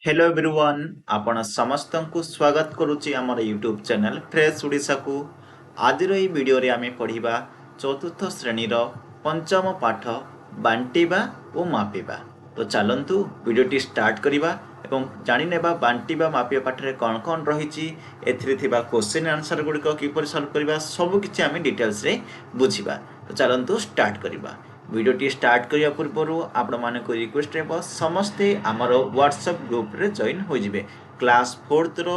Hello everyone आपण समस्त को स्वागत करुच्ची आम यूट्यूब चैनल फ्रेश ओडिशा को आज वीडियो रे आमे पढ़िबा चतुर्थ श्रेणीर पंचम पाठ बांटिबा और मापिबा। तो चलंतु वीडियोटी स्टार्ट करिबा एवं जानि नेबा बांटिबा मापिबा पाठ रे कोन कोन रहिछि एथिरे थिबा क्वेश्चन आंसर गुडी को किपर सॉल्व करिबा सब किछि आमे डिटेल्स रे बुझिबा। तो चलंतु स्टार्ट करिबा। वीडियोटी स्टार्ट करने पूर्व आपण मानक रिक्वेस्ट रहा समस्ते आमर व्हाट्सएप ग्रुप रे जॉइन हो जिवे। क्लास 4th रो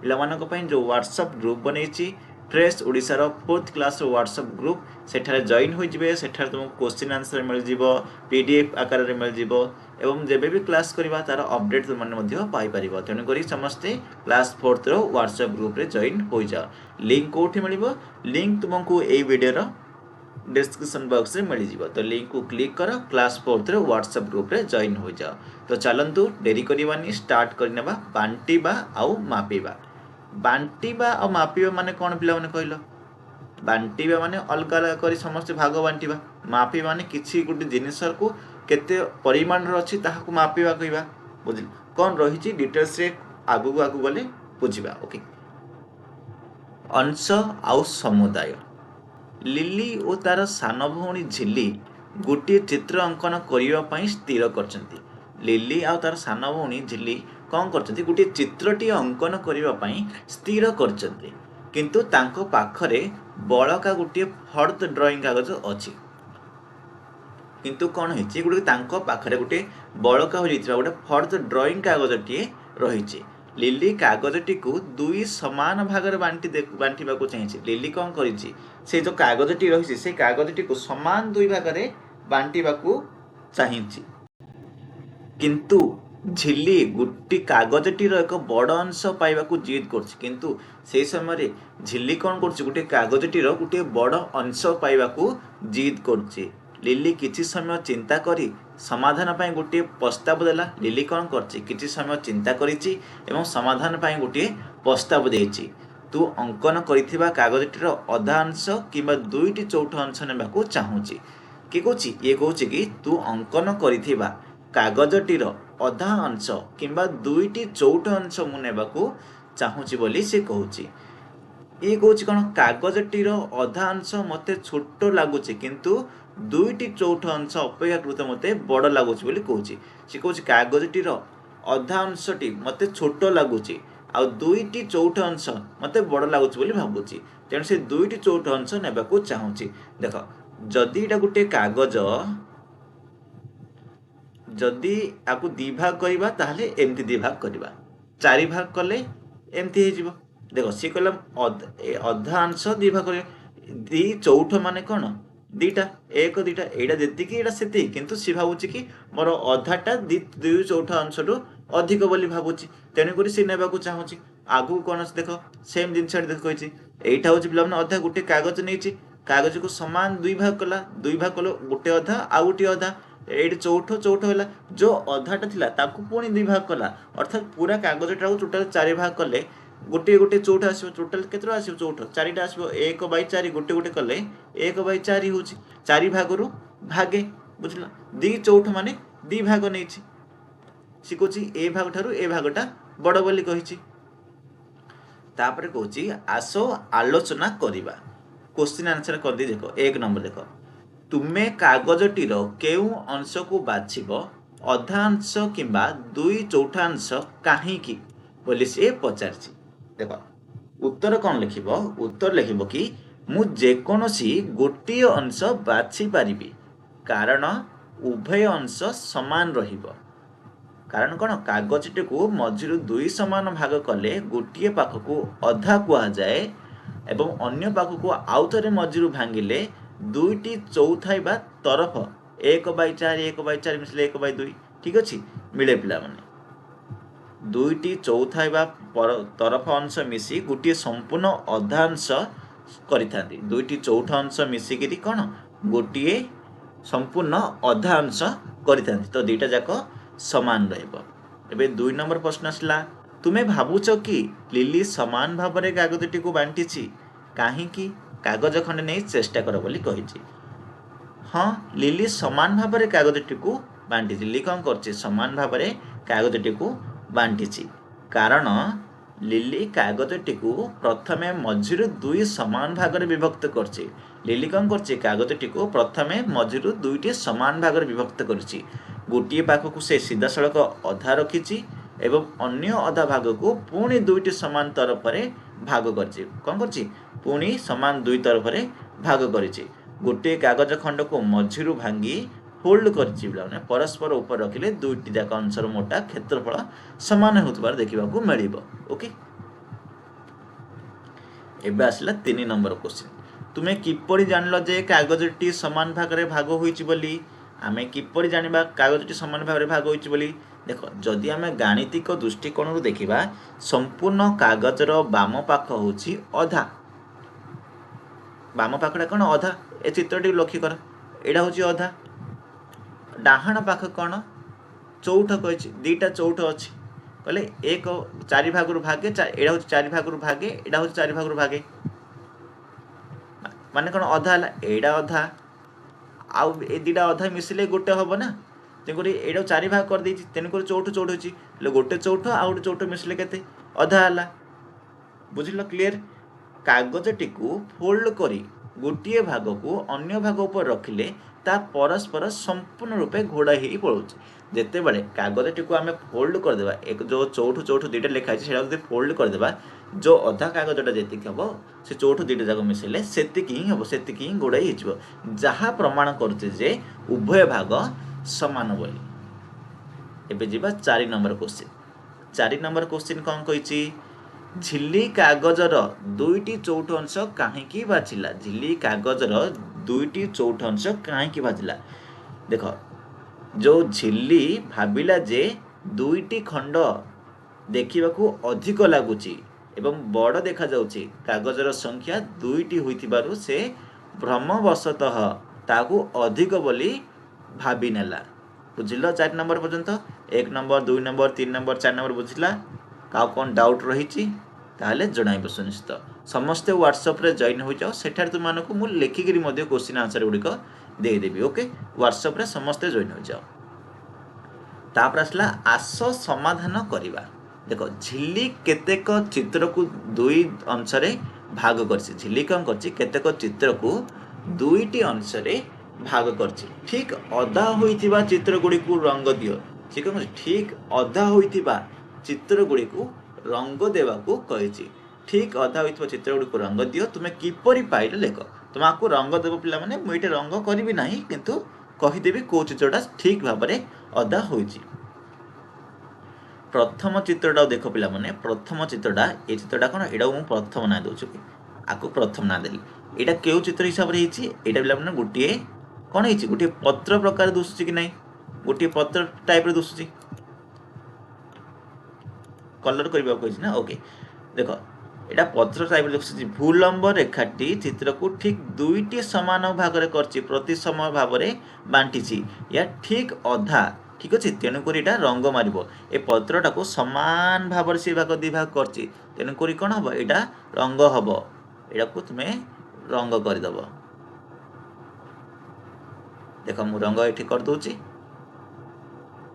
पिलामानक जो व्हाट्सएप ग्रुप बनैछि फ्रेश ओडिशार 4th क्लास व्हाट्सएप ग्रुप सेठारे जॉइन हो जिवे। सेठारे तुमको क्वेश्चन आंसर मिल जिवो, पीडीएफ आकार रे मिल जिवो एवं जेबे भी क्लास करबा तार अपडेट तुम माने मध्ये पाई परिबो। तेनु करी समस्ते क्लास 4th रो व्हाट्सएप ग्रुप रे जॉइन हो जाओ। लिंक कोठी मिलिबो? लिंक तुमको ए वीडियो रो डिस्क्रिप्शन बॉक्स में मिल जाए। तो लिंक को क्लिक कर क्लास 4th रे व्हाट्सएप ग्रुप रे जॉइन हो जाओ। तो चलंतु देरी करवानी स्टार्ट करनेबा बांटिबा आउ मापिबा। बांटिबा और मापिबा माने कोन पिला माने कहलो? बांटिबा माने अलग अलग करी समस्त भाग बांटिबा। मापिबा माने किछि गुडी जिनिस को केते परिमाण रो अछि ताहा को मापिबा कहबा। बुझिल कोन रहिछि डिटेल्स रे आगु आगु गले बुझिबा। ओके अंश आउ समुदाय। लिली और तार सान भौणी झिल्ली गोटे चित्र अंकन करने स्थिर कर। लिली आ तार सान भौणी झिल्ली कौन कर गोटे चित्रटी अंकन करने स्थिर कर किंतु तांको पाखरे बड़का गोटे फर्द ड्रॉइंग कागज अच्छी। किंतु कौन है गोटे तांको पाखरे गोटे बड़का हो गोटे फर्द ड्रॉइंग कागजटीए रही। लिली कागजटी को दुई समान भाग में बांटा चाहिए। लिली कौन करी से जो कागजटी रही से कागजटी को समान दुई भाग में बांटा चाहिए। किंतु झिल्ली गोटी कागजटीर एक बड़ अंश पाइबा जिद कर किंतु से समय झिल्ली कौन कर गोटे कागजटीर गोटे बड़ अंश पाइबा जिद कर। लिली किछि समय चिंता करी समाधान पाई गोटे प्रस्ताव देला। लिली कौन करछि किछि समय चिंता करिछि एवं समाधान पाई गोटे प्रस्ताव देछि। तू अंकन करिथिबा कागजटीर अधा अंश किंबा दुईटी चौथ अंश नेबाकू चाहूछि। कि कहूछि ये कहूछि कि तू अंकन करिथिबा कागजटीर अधा अंश किंबा दुईटी चौथ अंश मु नेबाकू चाहूछि बोली से कहूछि। ये कहूछि कोन कागजटीर अधा अंश मते छोट लागुछि किंतु दुईटी चौथ अंश अपेक्षाकृत मते बड़ लागुछि बोली कहूछि। से कहूछि कागजटीर अधा अंशटी मते छोट लागुछि आ दुईटी चौथ अंश मते बड़ लागुछि बोली भाबुछि। तेणु से दुईटी चौथ अंश नेबाकू चाहूछि। देख जदि एटा गुटे कागज जदि आकु दी भाग करबा ताहले एमती दी भाग करबा, चारि भाग कले एमती हे जिवो। देखो सी कहला अधा अंश दी भाग कर दी चौथ माने कोन दीटा एक दीटा एटा जेतिकी एटा सेति किंतु सी भाबुची कि मोर अधाटा दुई चौथ अंशटू अधिक बोली भाबुची। तेणु करी सी नेबाकू चाहूची। आगु कोन देखो सेम जिनस देख कहिची एटा होची पिला माने अधा गुटे कागज नेची कागज को समान दुई भाग कलो गोटे अधा आ गोटे अधा एटी चौथ चौथ होला जो अधाटा थिला ताकू पुणी दुई भाग कला अर्थात पूरा कागजटा को टोटल चारि भाग कले गोटे गोटे चौथ आसो टोटल केतरा आसो चौथ चारिटा आसो 1/4 गोटे गोटे कले 1/4 होची चारि भाग रु भागे बुझला। दी चौथ माने दी भाग नेछि सिकोची ए भाग ठारू ए भागटा बड़ बोली कहिछि। तापर कहूची आसो आलोचना करिबा। क्वेश्चन आंसर कर दी देखो एक नंबर देखो तुमे कागजटीर केउ अंश को बाछिब अधा अंश किंबा दुई चौथांश काहीकि बोली से पचारछि। देखो उत्तर कौन लिखिबो? उत्तर लिखिबो कि मु जेकोनोसी गोटिए अंश बाछि पारिबी कारण उभय अंश समान रहिबो। कारण कौन कागजटी को मझिरु दुई समान भाग कले गोटिए पाख को अधा कुआ जाए एवं अन्य पाख को आउ थरे मझिरु भांगिले दुईटी चौथाई बा तरफ 1/4 1/4 मिसले 1/2 ठीक अछि मिले पिला माने दुईटी चौथाई बा तरफ अंश मिसी गोटे संपूर्ण अधा अंश करिथांती। दुईटी चौथ अंश मिसिकिरी कौन गोटे संपूर्ण अधा अंश करिथांती। तो दुईटा जाक समान रहइबो। एबे 2 नंबर प्रश्न आसला तुमे भाबुछ कि लिली समान भाव में कागजटी को बांटिछि काहीकि कागज खंडे नहीं चेष्टा कर बोली कहिछि। हाँ लिली समान भाव में कागजटी को बांटी। लिली कौन कर समान भाव में कागजटी को ବାଣ୍ଟିଛି। କାରଣ লিলি କାଗଜଟିକୁ ପ୍ରଥମେ ମଝିରୁ ଦୁଇ ସମାନ ଭାଗରେ ବିଭକ୍ତ କରିଛି। লিଲି କ'ଣ କରିଛି? କାଗଜଟିକୁ ପ୍ରଥମେ ମଝିରୁ ଦୁଇଟି ସମାନ ଭାଗରେ ବିଭକ୍ତ କରିଛି। ଗୋଟିଏ ପାଖକୁ ସେ ସିଧାସଳଖ ଅଧା ରଖିଛି ଏବଂ ଅନ୍ୟ ଅଧା ଭାଗକୁ ପୁଣି ଦୁଇଟି ସମାନ ତରଫରେ ଭାଗ କରିଛି। କ'ଣ କରିଛି? ପୁଣି ସମାନ ଦୁଇ ତରଫରେ ଭାଗ କରିଛି। ଗୋଟିଏ କାଗଜ ଖଣ୍ଡକୁ ମଝିରୁ ଭାଙ୍ଗି ଫୋଲ୍ଡ କରିଛି ପିଲାମାନେ ପରସ୍ପର ଉପରେ ରଖିଲେ ଦୁଇଟି ଯାକ ଅଂଶର ମୋଟା କ୍ଷେତ୍ରଫଳ ସମାନ ହେଉଥିବାର ଦେଖିବାକୁ ମିଳିବ। ଓକେ, ଏବେ ଆସିଲା 3 ନମ୍ବର କ୍ୱେଶ୍ଚିନ୍। ତୁମେ କିପରି ଜାଣିଲ ଯେ କାଗଜଟି ସମାନ ଭାଗରେ ଭାଗ ହୋଇଛି ବୋଲି? ଆମେ କିପରି ଜାଣିବା କାଗଜଟି ସମାନ ଭାଗରେ ଭାଗ ହୋଇଛି ବୋଲି? ଦେଖ, ଯଦି ଆମେ ଗାଣିତିକ ଦୃଷ୍ଟିକୋଣରୁ ଦେଖିବା, ସମ୍ପୂର୍ଣ୍ଣ କାଗଜର ବାମ ପାଖ ହେଉଛି ଅଧା। ବାମ ପାଖଟା କ'ଣ? ଅଧା। ଏ ଚିତ୍ରଟି ଲକ୍ଷ୍ୟ କର, ଏଇଟା ହେଉଛି ଅଧା। ଡାହାଣ ପାଖ କ'ଣ? ଚଉଠ କହିଛି, ଦୁଇଟା ଚଉଠ ଅଛି। କହିଲେ 1 4 ଭାଗରୁ ଭାଗେ, ଏଇଟା ହେଉଛି 4 ଭାଗରୁ ଭାଗେ, ଏଇଟା ହେଉଛି 4 ଭାଗରୁ ଭାଗେ, ମାନେ କ'ଣ? ଅଧା ହେଲା। ଏଇଟା ଅଧା ଆଉ ଏ ଦୁଇଟା ଅଧା ମିଶିଲେ ଗୋଟେ ହେବ ନା। ତେଣୁକରି ଏଇଟାକୁ 4 ଭାଗ କରିଦେଇଛି, ତେଣୁକରି ଚଉଠ ଚଉଠ ଅଛି। ହେଲେ ଗୋଟେ ଚଉଠ ଆଉ ଗୋଟେ ଚଉଠ ମିଶିଲେ କେତେ? ଅଧା ହେଲା। ବୁଝିଲ? କ୍ଲିଅର? କାଗଜଟିକୁ ଫୋଲ୍ଡ କରି ଗୋଟିଏ ଭାଗକୁ ଅନ୍ୟ ଭାଗ ଉପରେ ରଖିଲେ ତା ପରସ୍ପର ସମ୍ପୂର୍ଣ୍ଣ ରୂପେ ଘୋଡ଼ା ହେଇ ପଳାଉଛି। ଯେତେବେଳେ କାଗଜଟିକୁ ଆମେ ଫୋଲ୍ଡ କରିଦେବା, ଯେଉଁ ଚଉଠ ଚଉଠ ଦୁଇଟା ଲେଖା ଅଛି ସେଇଟା ଯଦି ଫୋଲ୍ଡ କରିଦେବା, ଯେଉଁ ଅଧା କାଗଜଟା ଯେତିକି ହେବ ସେ ଚଉଠ ଦୁଇଟା ଯାକ ମିଶିଲେ ସେତିକି ହିଁ ହେବ, ସେତିକି ହିଁ ଘୋଡ଼ାଇ ହେଇଯିବ, ଯାହା ପ୍ରମାଣ କରୁଛି ଯେ ଉଭୟ ଭାଗ ସମାନ ବୋଲି। ଏବେ ଯିବା 4 ନମ୍ବର କ୍ୱେଶ୍ଚିନ୍। 4 ନମ୍ବର କ୍ୱେଶ୍ଚିନ୍ କ'ଣ କହିଛି? ଝିଲ୍ଲି କାଗଜର ଦୁଇଟି ଚଉଠ ଅଂଶ କାହିଁକି ବାଜିଲା? ଝିଲ୍ଲି କାଗଜର ଦୁଇଟି ଚଉଠ ଅଂଶ କାହିଁକି ବାଜିଲା? ଦେଖ, ଯେଉଁ ଝିଲ୍ଲି ଭାବିଲା ଯେ ଦୁଇଟି ଖଣ୍ଡ ଦେଖିବାକୁ ଅଧିକ ଲାଗୁଛି ଏବଂ ବଡ଼ ଦେଖାଯାଉଛି, କାଗଜର ସଂଖ୍ୟା 2ଟି ହୋଇଥିବାରୁ ସେ ଭ୍ରମବଶତଃ ତାହାକୁ ଅଧିକ ବୋଲି ଭାବିନେଲା। ବୁଝିଲ? 4 ନମ୍ବର ପର୍ଯ୍ୟନ୍ତ 1 ନମ୍ବର 2 ନମ୍ବର 3 ନମ୍ବର 4 ନମ୍ବର ବୁଝିଲା? ଆଉ କ'ଣ ଡାଉଟ୍ ରହିଛି ତାହେଲେ ଜଣାଇବ ସୁନିଶ୍ଚିତ। ସମସ୍ତେ ହ୍ୱାଟ୍ସଆପ୍ରେ ଜଏନ୍ ହୋଇଯାଅ, ସେଠାରେ ତୁମମାନଙ୍କୁ ମୁଁ ଲେଖିକିରି ମଧ୍ୟ କ୍ୱେଶ୍ଚିନ୍ ଆନ୍ସର୍ ଗୁଡ଼ିକ ଦେଇଦେବି। ଓକେ, ହ୍ୱାଟ୍ସଆପ୍ରେ ସମସ୍ତେ ଜଏନ୍ ହୋଇଯାଅ। ତାପରେ ଆସିଲା ଆସ ସମାଧାନ କରିବା। ଦେଖ, ଝିଲ୍ଲି କେତେକ ଚିତ୍ରକୁ ଦୁଇ ଅଂଶରେ ଭାଗ କରିଛି। ଝିଲ୍ଲି କ'ଣ କରିଛି? କେତେକ ଚିତ୍ରକୁ ଦୁଇଟି ଅଂଶରେ ଭାଗ କରିଛି। ଠିକ୍ ଅଧା ହୋଇଥିବା ଚିତ୍ରଗୁଡ଼ିକୁ ରଙ୍ଗ ଦିଅ। ସେ କ'ଣ କରିଛି? ଠିକ୍ ଅଧା ହୋଇଥିବା ଚିତ୍ରଗୁଡ଼ିକୁ ରଙ୍ଗ ଦେବାକୁ କହିଛି। ଠିକ୍ ଅଧା ହୋଇଥିବା ଚିତ୍ରଗୁଡ଼ିକୁ ରଙ୍ଗ ଦିଅ। ତୁମେ କିପରି ପାଇଲ ଲେଖ। ତୁମକୁ ରଙ୍ଗ ଦେବ ପିଲାମାନେ, ମୁଁ ଏଇଠି ରଙ୍ଗ କରିବି ନାହିଁ, କିନ୍ତୁ କହିଦେବି କେଉଁ ଚିତ୍ରଟା ଠିକ୍ ଭାବରେ ଅଧା ହୋଇଛି। ପ୍ରଥମ ଚିତ୍ରଟା ଦେଖ ପିଲାମାନେ, ପ୍ରଥମ ଚିତ୍ରଟା, ଏ ଚିତ୍ରଟା କ'ଣ? ଏଇଟାକୁ ମୁଁ ପ୍ରଥମ ନାଁ ଦେଉଛି। ଆକୁ ପ୍ରଥମ ନାଁ ଦେଲି। ଏଇଟା କେଉଁ ଚିତ୍ର ହିସାବରେ ହେଇଛି? ଏଇଟା ପିଲାମାନେ ଗୋଟିଏ କ'ଣ ହେଇଛି? ଗୋଟିଏ ପତ୍ର ପ୍ରକାର ଦିଶୁଛି କି ନାହିଁ? ଗୋଟିଏ ପତ୍ର ଟାଇପ୍ର ଦିଶୁଛି। କଲର କରିବାକୁ କହିଛି ନା? ଓକେ, ଦେଖ, এটা ପତ୍ର ଟାଇପ୍ର ଦେଖୁଛି। ଭୂଲମ୍ବ ରେଖାଟି ଚିତ୍ରକୁ ଠିକ୍ 2ଟି ସମାନ ଭାଗରେ କରିଛି, ପ୍ରତି ସମୟ ଭାବରେ ବାଣ୍ଟିଛି। ଏହା ଠିକ୍ ଅଧା, ଠିକ୍ ଅଛି। ତେଣୁକରି ଏଇଟା ରଙ୍ଗ ମାରିବ। ଏ ପତ୍ରଟାକୁ ସମାନ ଭାବରେ ସେ ଭାଗ ଦୁଇ ଭାଗ କରିଛି, ତେଣୁକରି କ'ଣ ହେବ? ଏଇଟା ରଙ୍ଗ ହେବ। ଏଇଟାକୁ ତୁମେ ରଙ୍ଗ କରିଦେବ। ଦେଖ, ମୁଁ ରଙ୍ଗ ଏଠି କରିଦେଉଛି,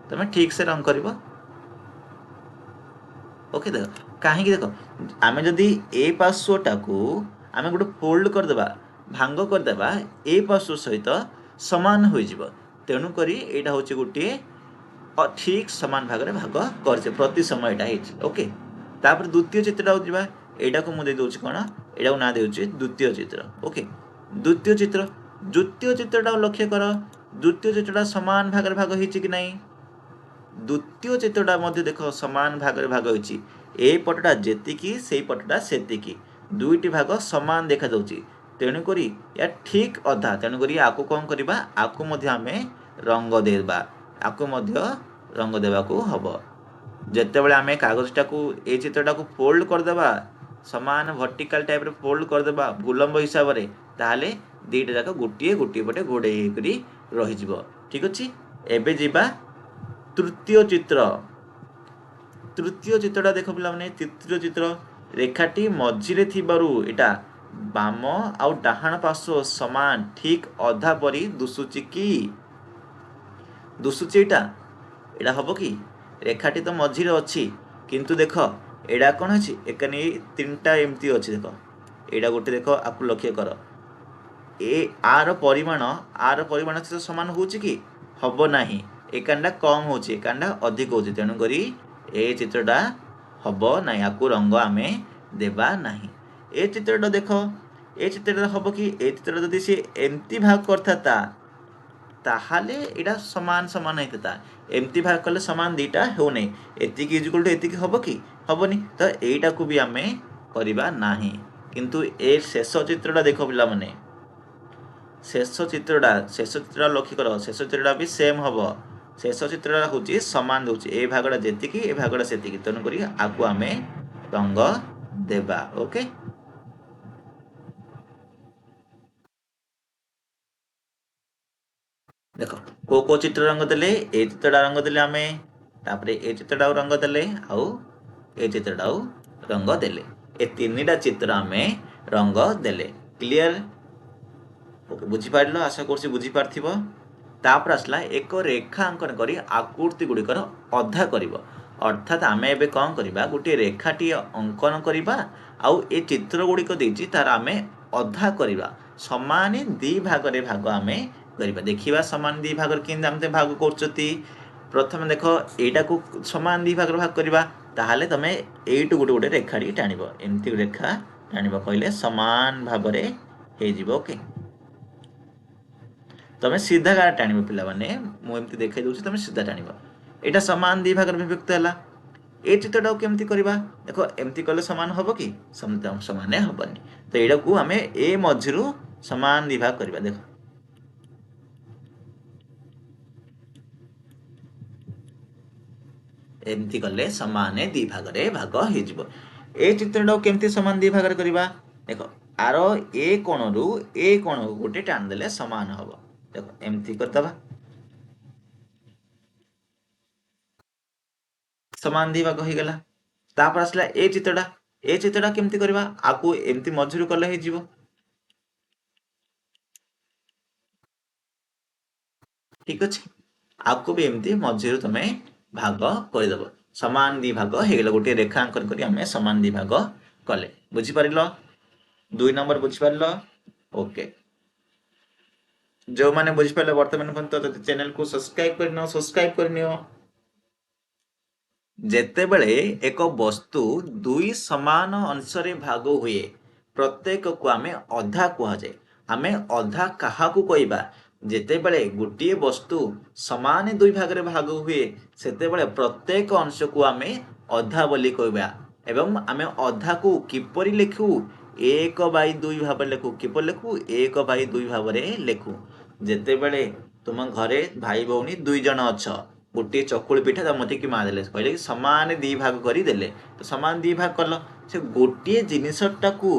ତୁମେ ଠିକ୍ସେ ରଙ୍ଗ କରିବ। ଓକେ, ଦେଖ କାହିଁକି? ଦେଖ, ଆମେ ଯଦି ଏ ପାର୍ଶ୍ୱଟାକୁ ଆମେ ଗୋଟେ ଫୋଲ୍ଡ କରିଦେବା, ଭାଙ୍ଗ କରିଦେବା, ଏ ପାର୍ଶ୍ୱ ସହିତ ସମାନ ହୋଇଯିବ। ତେଣୁକରି ଏଇଟା ହେଉଛି ଗୋଟିଏ ଠିକ୍ ସମାନ ଭାଗରେ ଭାଗ କରିছে, ପ୍ରତି ସମୟ ଏଇଟା ହେଇଛି। ଓକେ, ତାପରେ ଦ୍ୱିତୀୟ ଚିତ୍ରଟାକୁ ଯିବା। ଏଇଟାକୁ ମୁଁ ଦେଇଦେଉଛି କ'ଣ? ଏଇଟାକୁ ନାଁ ଦେଉଛି ଦ୍ୱିତୀୟ ଚିତ୍ର। ଓକେ, ଦ୍ୱିତୀୟ ଚିତ୍ର, ଦ୍ୱିତୀୟ ଚିତ୍ରଟାକୁ ଲକ୍ଷ୍ୟ କର। ଦ୍ୱିତୀୟ ଚିତ୍ରଟା ସମାନ ଭାଗରେ ଭାଗ ହେଇଛି କି ନାହିଁ? ଦ୍ୱିତୀୟ ଚିତ୍ରଟା ମଧ୍ୟ ଦେଖ ସମାନ ଭାଗରେ ଭାଗ ହୋଇଛି। ଏ ପଟଟା ଯେତିକି ସେଇ ପଟଟା ସେତିକି, ଦୁଇଟି ଭାଗ ସମାନ ଦେଖାଯାଉଛି। ତେଣୁକରି ଏହା ଠିକ୍ ଅଧା। ତେଣୁକରି ଆକୁ କ'ଣ କରିବା? ଆକୁ ମଧ୍ୟ ଆମେ ରଙ୍ଗ ଦେବା। ଆକୁ ମଧ୍ୟ ରଙ୍ଗ ଦେବାକୁ ହେବ। ଯେତେବେଳେ ଆମେ କାଗଜଟାକୁ, ଏ ଚିତ୍ରଟାକୁ ଫୋଲ୍ଡ କରିଦେବା, ସମାନ ଭର୍ଟିକାଲ ଟାଇପ୍ରେ ଫୋଲ୍ଡ କରିଦେବା ଭୂଲମ୍ବ ହିସାବରେ, ତାହେଲେ ଦୁଇଟା ଯାକ ଗୋଟିଏ ଗୋଟିଏ ପଟେ ଘୋଡ଼େଇ ହେଇକରି ରହିଯିବ। ଠିକ୍ ଅଛି। ଏବେ ଯିବା ତୃତୀୟ ଚିତ୍ର। ତୃତୀୟ ଚିତ୍ରଟା ଦେଖ ପିଲାମାନେ, ତୃତୀୟ ଚିତ୍ର, ରେଖାଟି ମଝିରେ ଥିବାରୁ ଏଇଟା ବାମ ଆଉ ଡାହାଣ ପାର୍ଶ୍ୱ ସମାନ, ଠିକ୍ ଅଧା ପରି ଦୁଶୁଛି କି? ଦୁଶୁଛି ଏଇଟା? ଏଇଟା ହେବ କି? ରେଖାଟି ତ ମଝିରେ ଅଛି କିନ୍ତୁ ଦେଖ ଏଇଟା କ'ଣ ଅଛି ଏକାନି ତିନିଟା ଏମିତି ଅଛି ଦେଖ ଏଇଟା ଗୋଟେ ଦେଖ ଆକୁ ଲକ୍ଷ୍ୟ କର ଆର ପରିମାଣ ସହିତ ସମାନ ହେଉଛି କି ହେବ ନାହିଁ ଏ କାଣ୍ଡା କମ୍ ହେଉଛି ଏ କାଣ୍ଡା ଅଧିକ ହେଉଛି ତେଣୁକରି ଏ ଚିତ୍ରଟା ହେବ ନାହିଁ ଆକୁ ରଙ୍ଗ ଆମେ ଦେବା ନାହିଁ। ଏ ଚିତ୍ରଟା ଦେଖ ଏ ଚିତ୍ରଟା ହେବ କି ଏ ଚିତ୍ରଟା ଯଦି ସେ ଏମିତି ଭାଗ କରିଥାନ୍ତା ତାହେଲେ ଏଇଟା ସମାନ ସମାନ ହେଇଥାନ୍ତା ଏମିତି ଭାଗ କଲେ ସମାନ ଦୁଇଟା ହେଉନାହିଁ ଏତିକି ଇଜୁକାଲ୍ ଟୁ ଏତିକି ହେବ କି ହେବନି ତ ଏଇଟାକୁ ବି ଆମେ କରିବା ନାହିଁ। କିନ୍ତୁ ଏ ଶେଷ ଚିତ୍ରଟା ଦେଖ ପିଲାମାନେ ଶେଷ ଚିତ୍ରଟା ଲକ୍ଷ୍ୟ କର ଶେଷ ଚିତ୍ରଟା ବି ସେମ୍ ହେବ ଶେଷ ଚିତ୍ରଟା ହେଉଛି ସମାନ ଦେଉଛି ଏ ଭାଗଟା ଯେତିକି ଏ ଭାଗଟା ସେତିକି ତେଣୁକରି ଆକୁ ଆମେ ରଙ୍ଗ ଦେବା। ଓକେ ଦେଖ କୋଉ ଚିତ୍ର ରଙ୍ଗ ଦେଲେ ଏ ଚିତ୍ରଟା ରଙ୍ଗ ଦେଲେ ଆମେ ତାପରେ ଏ ଚିତ୍ରଟାକୁ ରଙ୍ଗ ଦେଲେ ଆଉ ଏ ଚିତ୍ରଟାକୁ ରଙ୍ଗ ଦେଲେ ଏ ତିନିଟା ଚିତ୍ର ଆମେ ରଙ୍ଗ ଦେଲେ କ୍ଲିୟର ଓକେ ବୁଝିପାରିଲ ଆଶା କରୁଛି ବୁଝିପାରିଥିବ। ତାପରେ ଆସିଲା ଏକ ରେଖା ଅଙ୍କନ କରି ଆକୃତି ଗୁଡ଼ିକର ଅଧା କରିବ ଅର୍ଥାତ୍ ଆମେ ଏବେ କ'ଣ କରିବା ଗୋଟିଏ ରେଖାଟିଏ ଅଙ୍କନ କରିବା ଆଉ ଏ ଚିତ୍ର ଗୁଡ଼ିକ ଦେଇଛି ତାର ଆମେ ଅଧା କରିବା ସମାନ ଦୁଇ ଭାଗରେ ଭାଗ ଆମେ କରିବା ଦେଖିବା ସମାନ ଦୁଇ ଭାଗରେ କେମିତି ଆମେ ଭାଗ କରୁଛନ୍ତି। ପ୍ରଥମେ ଦେଖ ଏଇଟାକୁ ସମାନ ଦୁଇ ଭାଗରେ ଭାଗ କରିବା ତାହେଲେ ତମେ ଏଇଠୁ ଗୋଟେ ରେଖାଟି ଟାଣିବ ଏମିତି ରେଖା ଟାଣିବ କହିଲେ ସମାନ ଭାବରେ ହେଇଯିବ। ଓକେ ତମେ ସିଧା ଟାଣିବ ପିଲାମାନେ ମୁଁ ଏମିତି ଦେଖାଇ ଦେଉଛି ତମେ ସିଧା ଟାଣିବ ଏଇଟା ସମାନ ଦୁଇ ଭାଗରେ ବିଭକ୍ତ ହେଲା। ଏ ଚିତ୍ରଟାକୁ କେମିତି କରିବା ଦେଖ ଏମିତି କଲେ ସମାନ ହେବ କି ସମାନ ହେବନି ତ ଏଇଟାକୁ ଆମେ ଏ ମଝିରୁ ସମାନ ଦୁଇ ଭାଗ କରିବା ଦେଖ ଏମିତି କଲେ ସମାନ ଦୁଇ ଭାଗରେ ଭାଗ ହେଇଯିବ। ଏ ଚିତ୍ରଟାକୁ କେମିତି ସମାନ ଦୁଇ ଭାଗରେ କରିବା ଦେଖ ଆର ଏ କୋଣରୁ ଏ କୋଣକୁ ଗୋଟେ ଟାଣି ଦେଲେ ସମାନ ହେବ ଦେଖ ଏମିତି କରିଦେବା ସମାନ ଦୁଇ ଭାଗ ହେଇଗଲା। ତାପରେ ଆସିଲା ଏ ଚିତ୍ରଟା କେମିତି କରିବା ଆକୁ ଏମିତି ମଝିରୁ କଲେ ହେଇଯିବ ଠିକ ଅଛି ଆକୁ ବି ଏମିତି ମଝିରୁ ତମେ ଭାଗ କରିଦେବ ସମାନ ଦୁଇ ଭାଗ ହେଇଗଲା ଗୋଟିଏ ରେଖା ଅଙ୍କନ କରି ଆମେ ସମାନ ଦୁଇ ଭାଗ କଲେ ବୁଝିପାରିଲ 2 ନମ୍ବର ବୁଝିପାରିଲ। ଓକେ ଯେଉଁମାନେ ବୁଝିପାରିଲେ ବର୍ତ୍ତମାନ ପର୍ଯ୍ୟନ୍ତ ଚ୍ୟାନେଲକୁ ସବସ୍କ୍ରାଇବ କରିନିଅ। ଯେତେବେଳେ ଏକ ବସ୍ତୁ ଦୁଇ ସମାନ ଅଂଶରେ ଭାଗ ହୁଏ ପ୍ରତ୍ୟେକକୁ ଆମେ ଅଧା କୁହାଯାଏ। ଆମେ ଅଧା କାହାକୁ କହିବା ଯେତେବେଳେ ଗୋଟିଏ ବସ୍ତୁ ସମାନ ଦୁଇ ଭାଗରେ ଭାଗ ହୁଏ ସେତେବେଳେ ପ୍ରତ୍ୟେକ ଅଂଶକୁ ଆମେ ଅଧା ବୋଲି କହିବା ଏବଂ ଆମେ ଅଧାକୁ କିପରି ଲେଖୁ 1/2 ଭାବରେ ଲେଖୁ କିପରି ଲେଖୁ 1/2 ଭାବରେ ଲେଖୁ। ଯେତେବେଳେ ତୁମ ଘରେ ଭାଇ ଭଉଣୀ 2 ଜଣ ଅଛ ଗୋଟିଏ ଚକୁଳି ପିଠା ତମଠିକି ମାରିଦେଲେ କହିଲେ କି ସମାନ ଦୁଇ ଭାଗ କରିଦେଲେ ତ ସମାନ ଦୁଇ ଭାଗ କଲ ସେ ଗୋଟିଏ ଜିନିଷଟାକୁ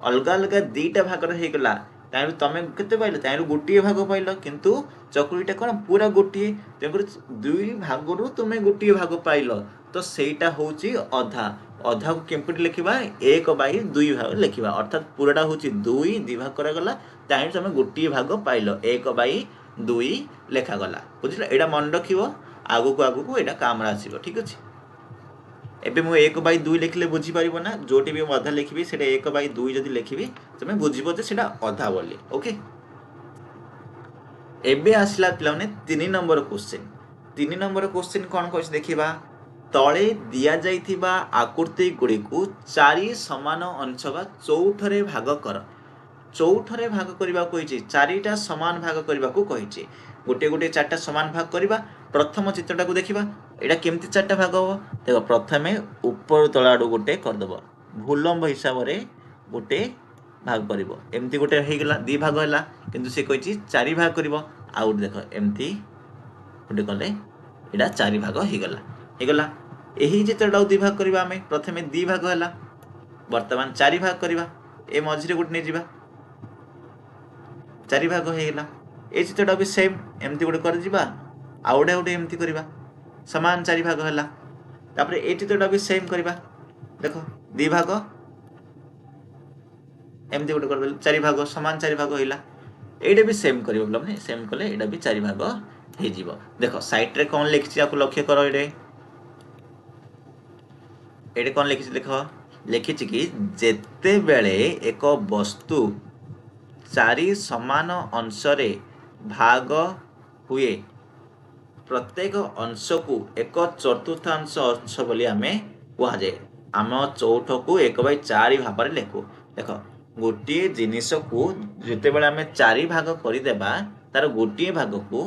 ଅଲଗା ଅଲଗା ଦୁଇଟା ଭାଗରେ ହେଇଗଲା ତାହିଁରୁ ତମେ କେତେ ପାଇଲ ତାହିଁରୁ ଗୋଟିଏ ଭାଗ ପାଇଲ କିନ୍ତୁ ଚକୁଳିଟା କ'ଣ ପୁରା ଗୋଟିଏ ତେଣୁକରି ଦୁଇ ଭାଗରୁ ତୁମେ ଗୋଟିଏ ଭାଗ ପାଇଲ ତ ସେଇଟା ହେଉଛି ଅଧାକୁ କେମିତି ଲେଖିବା 1/2 ଭାଗ ଲେଖିବା ଅର୍ଥାତ୍ ପୁରାଟା ହେଉଛି 2 ଭାଗ କରାଗଲା ତାହିଁରୁ ତମେ ଗୋଟିଏ ଭାଗ ପାଇଲ 1/2 ଲେଖାଗଲା ବୁଝିଲ ଏଇଟା ମନେ ରଖିବ ଆଗକୁ ଏଇଟା କାମରେ ଆସିବ ଠିକ ଅଛି। ଏବେ ମୁଁ 1/2 ଲେଖିଲେ ବୁଝିପାରିବ ନା ଯୋଉଠି ବି ମୁଁ ଅଧା ଲେଖିବି ସେଇଟା 1/2 ଯଦି ଲେଖିବି ତମେ ବୁଝିବ ଯେ ସେଇଟା ଅଧା ବୋଲି ଓକେ। ଏବେ ଆସିଲା ପିଲାମାନେ 3 ନମ୍ବର କ୍ୱେଶ୍ଚିନ୍ 3 ନମ୍ବର କ୍ୱେଶ୍ଚିନ୍ କ'ଣ କହିଛି ଦେଖିବା ତଳେ ଦିଆଯାଇଥିବା ଆକୃତି ଗୁଡ଼ିକୁ 4 ସମାନ ଅଂଶ ବା ଚଉଠରେ ଭାଗ କର ଚଉଠରେ ଭାଗ କରିବାକୁ କହିଛି 4ଟା ସମାନ ଭାଗ କରିବାକୁ କହିଛି ଗୋଟିଏ 4ଟା ସମାନ ଭାଗ କରିବା। ପ୍ରଥମ ଚିତ୍ରଟାକୁ ଦେଖିବା ଏଇଟା କେମିତି 4ଟା ଭାଗ ହେବ ଦେଖ ପ୍ରଥମେ ଉପର ତଳ ଆଡ଼ୁ ଗୋଟେ କରିଦେବ ଭୂଲମ୍ବ ହିସାବରେ ଗୋଟେ ଭାଗ କରିବ ଏମିତି ଗୋଟେ ହେଇଗଲା 2 ଭାଗ ହେଲା କିନ୍ତୁ ସେ କହିଛି 4 ଭାଗ କରିବ ଆଉ ଗୋଟେ ଦେଖ ଏମିତି ଗୋଟେ କଲେ ଏଇଟା 4 ଭାଗ ହେଇଗଲା ଏହି ଚିତ୍ରଟାକୁ 2 ଭାଗ କରିବା ଆମେ ପ୍ରଥମେ 2 ଭାଗ ହେଲା ବର୍ତ୍ତମାନ 4 ଭାଗ କରିବା ଏ ମଝିରେ ଗୋଟେ ନେଇଯିବା 4 ଭାଗ ହେଇଗଲା ଏ ଚିତ୍ରଟା ବି ସେମ୍ ଏମିତି ଗୋଟେ କରିଯିବା ଆଉ ଗୋଟେ ଏମିତି କରିବା ସମାନ 4 ଭାଗ ହେଲା ତାପରେ ଏ ଚିତ୍ରଟା ବି ସେମ୍ କରିବା ଦେଖ 2 ଭାଗ ଏମିତି ଗୋଟେ କରିଦେଲେ 4 ଭାଗ ସମାନ 4 ଭାଗ ହେଇଲା এইটা ବି ସେମ୍ କରିବ ପିଲାମାନେ ସେମ୍ କଲେ ଏଇଟା ବି 4 ଭାଗ ହେଇଯିବ। ଦେଖ ସାଇଟ୍ରେ କ'ଣ ଲେଖିଛି ଆକୁ ଲକ୍ଷ୍ୟ କର ଏଇଟା ଏଠି କ'ଣ ଲେଖିଛି ଦେଖ, ଲେଖିଛି କି ଯେତେବେଳେ ଏକ ବସ୍ତୁ ଚାରି ସମାନ ଅଂଶରେ ଭାଗ ହୁଏ, ପ୍ରତ୍ୟେକ ଅଂଶକୁ ଏକ ଚତୁର୍ଥାଂଶ ଅଂଶ ବୋଲି ଆମେ କୁହାଯାଏ। ଆମ ଚଉଠକୁ 1/4 ଭାବରେ ଲେଖୁ। ଦେଖ, ଗୋଟିଏ ଜିନିଷକୁ ଯେତେବେଳେ ଆମେ 4 ଭାଗ କରିଦେବା, ତାର ଗୋଟିଏ ଭାଗକୁ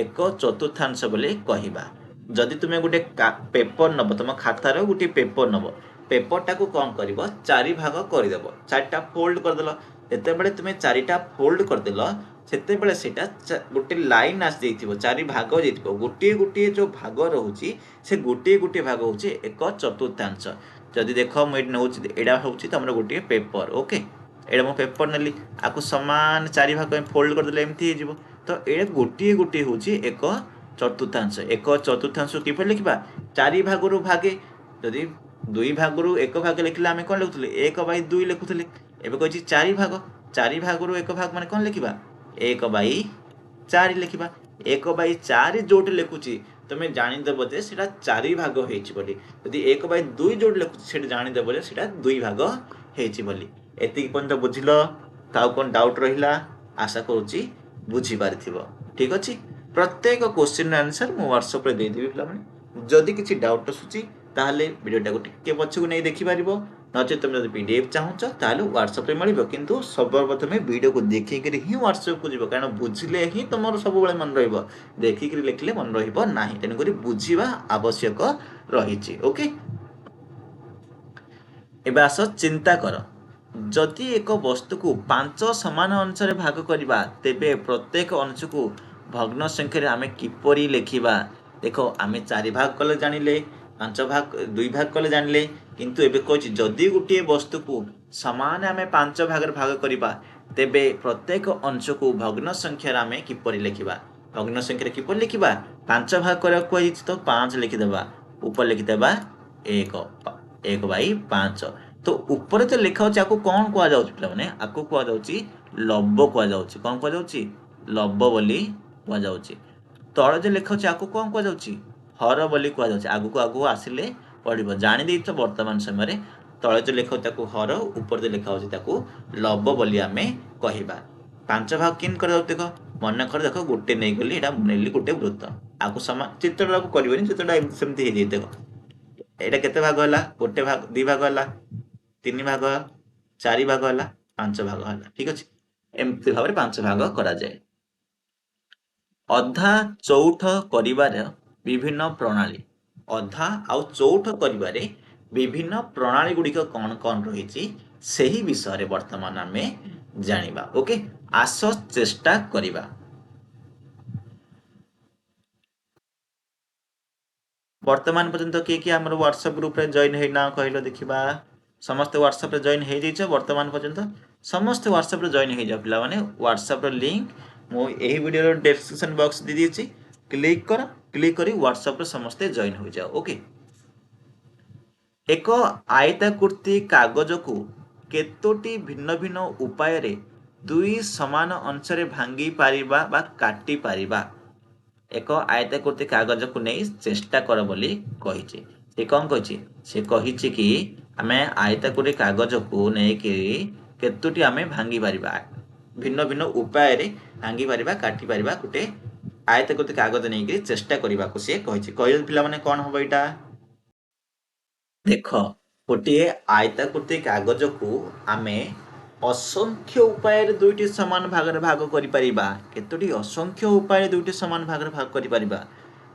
ଏକ ଚତୁର୍ଥାଂଶ ବୋଲି କହିବା। ଯଦି ତୁମେ ଗୋଟେ ପେପର ନେବ, ତୁମ ଖାତାର ଗୋଟିଏ ପେପର ନେବ, ପେପରଟାକୁ କ'ଣ କରିବ, 4 ଭାଗ କରିଦେବ, 4ଟା ଫୋଲ୍ଡ କରିଦେଲ। ଯେତେବେଳେ ତୁମେ 4ଟା ଫୋଲ୍ଡ କରିଦେଲ, ସେତେବେଳେ ସେଇଟା ଗୋଟେ ଲାଇନ୍ ଆସିଯାଇଥିବ, 4 ଭାଗ ଯାଇଥିବ। ଗୋଟିଏ ଗୋଟିଏ ଯେଉଁ ଭାଗ ରହୁଛି, ସେ ଗୋଟିଏ ଗୋଟିଏ ଭାଗ ହେଉଛି ଏକ ଚତୁର୍ଥାଂଶ। ଯଦି ଦେଖ, ମୁଁ ଏଠି ନେଉଛି, ଏଇଟା ହେଉଛି ତୁମର ଗୋଟିଏ ପେପର। ଓକେ, ଏଇଟା ମୁଁ ପେପର ନେଲି, ଆକୁ ସମାନ 4 ଭାଗ ଫୋଲ୍ଡ କରିଦେଲେ ଏମିତି ହେଇଯିବ। ତ ଏଇଟା ଗୋଟିଏ ଗୋଟିଏ ହେଉଛି ଏକ ଚତୁର୍ଥାଂଶ। ଏକ ଚତୁର୍ଥାଂଶ କିପରି ଲେଖିବା, 4 ଭାଗରୁ ଭାଗେ। ଯଦି 2 ଭାଗରୁ 1 ଭାଗ ଲେଖିଲେ ଆମେ କ'ଣ ଲେଖୁଥିଲେ, 1/2 ଲେଖୁଥିଲେ। ଏବେ କହିଛି 4 ଭାଗ, 4 ଭାଗରୁ 1 ଭାଗ ମାନେ କ'ଣ ଲେଖିବା, 1/4 ଲେଖିବା। 1/4 ଯୋଉଠି ଲେଖୁଛି, ତୁମେ ଜାଣିଦେବ ଯେ ସେଇଟା 4 ଭାଗ ହେଇଛି ବୋଲି। ଯଦି 1/2 ଯୋଉଠି ଲେଖୁଛି, ସେଇଟା ଜାଣିଦେବ ଯେ ସେଇଟା 2 ଭାଗ ହେଇଛି ବୋଲି। ଏତିକି ପର୍ଯ୍ୟନ୍ତ ବୁଝିଲ? ତ ଆଉ କ'ଣ ଡାଉଟ୍ ରହିଲା? ଆଶା କରୁଛି ବୁଝିପାରିଥିବ। ଠିକ୍ ଅଛି। ପ୍ରତ୍ୟେକ କ୍ୱେଶ୍ଚିନ୍ର ଆନ୍ସର୍ ମୁଁ ହ୍ୱାଟ୍ସଆପ୍ରେ ଦେଇଦେବି ପିଲାମାନେ। ଯଦି କିଛି ଡାଉଟ୍ ଆସୁଛି, ତାହେଲେ ଭିଡ଼ିଓଟାକୁ ଟିକେ ପଛକୁ ନେଇ ଦେଖିପାରିବ। ନଚେତ୍ ତୁମେ ଯଦି PDF ଚାହୁଁଛ, ତାହେଲେ ହ୍ୱାଟ୍ସଆପ୍ରେ ମିଳିବ। କିନ୍ତୁ ସର୍ବପ୍ରଥମେ ଭିଡ଼ିଓକୁ ଦେଖିକିରି ହିଁ ହ୍ୱାଟ୍ସଆପ୍କୁ ଯିବ, କାରଣ ବୁଝିଲେ ହିଁ ତୁମର ସବୁବେଳେ ମନେ ରହିବ। ଦେଖିକିରି ଲେଖିଲେ ମନେ ରହିବ ନାହିଁ। ତେଣୁକରି ବୁଝିବା ଆବଶ୍ୟକ ରହିଛି। ଓକେ, ଏବେ ଆସ ଚିନ୍ତା କର। ଯଦି ଏକ ବସ୍ତୁକୁ 5 ସମାନ ଅଂଶରେ ଭାଗ କରିବା, ତେବେ ପ୍ରତ୍ୟେକ ଅଂଶକୁ ଭଗ୍ନ ସଂଖ୍ୟାରେ ଆମେ କିପରି ଲେଖିବା? ଦେଖ, ଆମେ 4 ଭାଗ କଲେ ଜାଣିଲେ, 2 ଭାଗ କଲେ ଜାଣିଲେ, କିନ୍ତୁ ଏବେ କହିଛି ଯଦି ଗୋଟିଏ ବସ୍ତୁକୁ ସମାନ ଆମେ 5 ଭାଗରେ ଭାଗ କରିବା, ତେବେ ପ୍ରତ୍ୟେକ ଅଂଶକୁ ଭଗ୍ନ ସଂଖ୍ୟାରେ ଆମେ କିପରି ଲେଖିବା? ଭଗ୍ନ ସଂଖ୍ୟାରେ କିପରି ଲେଖିବା? 5 ଭାଗ କରିବାକୁ କୁହାଯାଇଛି, ତ 5 ଲେଖିଦେବା। ଉପରେ ଲେଖିଦେବା 1/5। ତ ଉପରେ ତ ଲେଖା ହେଉଛି, ଆକୁ କ'ଣ କୁହାଯାଉଛି ପିଲାମାନେ? ଆକୁ କୁହାଯାଉଛି ଲବ କୁହାଯାଉଛି। କ'ଣ କୁହାଯାଉଛି? ଲବ ବୋଲି କୁହାଯାଉଛି। ତଳେ ଯେ ଲେଖା ହେଉଛି, ଆକୁ କ'ଣ କୁହାଯାଉଛି? ହର ବୋଲି କୁହାଯାଉଛି। ଆଗକୁ ଆଗକୁ ଆସିଲେ ପଢ଼ିବ, ଜାଣିଦେଇଛ ବର୍ତ୍ତମାନ ସମୟରେ। ତଳେ ଯେ ଲେଖା ହେଉଛି ତାକୁ ହର, ଉପରେ ଯେ ଲେଖା ହେଉଛି ତାକୁ ଲବ ବୋଲି ଆମେ କହିବା। 5 ଭାଗ କେମିତି କରାଯାଉଛି ଦେଖ। ମନେକର, ଦେଖ, ଗୋଟେ ନେଇଗଲି, ଏଇଟା ନେଲି ଗୋଟେ ବୃତ୍ତ। ଆକୁ ସମାନ ଚିତ୍ରଟାକୁ କରିବନି, ଚିତ୍ରଟା ସେମିତି ହେଇଯାଇ। ଦେଖ, ଏଇଟା କେତେ ଭାଗ ହେଲା? ଗୋଟେ ଭାଗ, 2 ଭାଗ ହେଲା, 3 ଭାଗ, 4 ଭାଗ ହେଲା, 5 ଭାଗ ହେଲା। ଠିକ୍ ଅଛି। ଏମିତି ଭାବରେ 5 ଭାଗ କରାଯାଏ। ଅଧା ଚଉଠ କରିବାର ବିଭିନ୍ନ ପ୍ରଣାଳୀ। ଅଧା ଆଉ ଚଉଠ କରିବାରେ ବିଭିନ୍ନ ପ୍ରଣାଳୀ ଗୁଡ଼ିକ କ'ଣ କ'ଣ ରହିଛି, ସେହି ବିଷୟରେ ବର୍ତ୍ତମାନ ଆମେ ଜାଣିବା। ଓକେ, ଆସ ଚେଷ୍ଟା କରିବା। ବର୍ତ୍ତମାନ ପର୍ଯ୍ୟନ୍ତ କିଏ କିଏ ଆମର ହ୍ୱାଟ୍ସଆପ୍ ଗ୍ରୁପ୍ରେ ଜଏନ୍ ହେଇନା କହିଲ ଦେଖିବା। ସମସ୍ତେ ହ୍ୱାଟ୍ସଆପ୍ରେ ଜଏନ୍ ହେଇଯାଇଛ ବର୍ତ୍ତମାନ ପର୍ଯ୍ୟନ୍ତ? ସମସ୍ତେ ହ୍ୱାଟ୍ସଆପ୍ରେ ଜଏନ୍ ହେଇଯାଅ ପିଲାମାନେ। ହ୍ୱାଟ୍ସଆପ୍ର ଲିଙ୍କ୍ ମୁଁ ଏହି ଭିଡ଼ିଓର ଡେସ୍କ୍ରିପସନ୍ ବକ୍ସ ଦେଇଦେଇଛି। କ୍ଲିକ୍ କର, କ୍ଲିକ୍ କରି ହ୍ୱାଟ୍ସଆପ୍ରେ ସମସ୍ତେ ଜଏନ୍ ହୋଇଯାଅ। ଓକେ, ଏକ ଆୟତାକୃତି କାଗଜକୁ କେତୋଟି ଭିନ୍ନ ଭିନ୍ନ ଉପାୟରେ 2 ସମାନ ଅଂଶରେ ଭାଙ୍ଗି ପାରିବା ବା କାଟି ପାରିବା? ଏକ ଆୟତାକୃତି କାଗଜକୁ ନେଇ ଚେଷ୍ଟା କର ବୋଲି କହିଛି। ସେ କ'ଣ କହିଛି? ସେ କହିଛି କି ଆମେ ଆୟତାକୃତି କାଗଜକୁ ନେଇକି କେତୋଟି ଆମେ ଭାଙ୍ଗି ପାରିବା, ଭିନ୍ନ ଭିନ୍ନ ଉପାୟରେ ଭାଙ୍ଗି ପାରିବା, କାଟି ପାରିବା। ଗୋଟେ ଆୟତାକୃତି କାଗଜ ନେଇକି ଚେଷ୍ଟା କରିବାକୁ ସେ କହିଛି। କହିଲେ ପିଲାମାନେ କ'ଣ ହବ ଏଇଟା? ଦେଖ, ଗୋଟିଏ ଆୟତାକୃତି କାଗଜକୁ ଆମେ ଅସଂଖ୍ୟ ଉପାୟରେ 2ଟି ସମାନ ଭାଗରେ ଭାଗ କରିପାରିବା। କେତୋଟି? ଅସଂଖ୍ୟ ଉପାୟରେ 2ଟି ସମାନ ଭାଗରେ ଭାଗ କରିପାରିବା।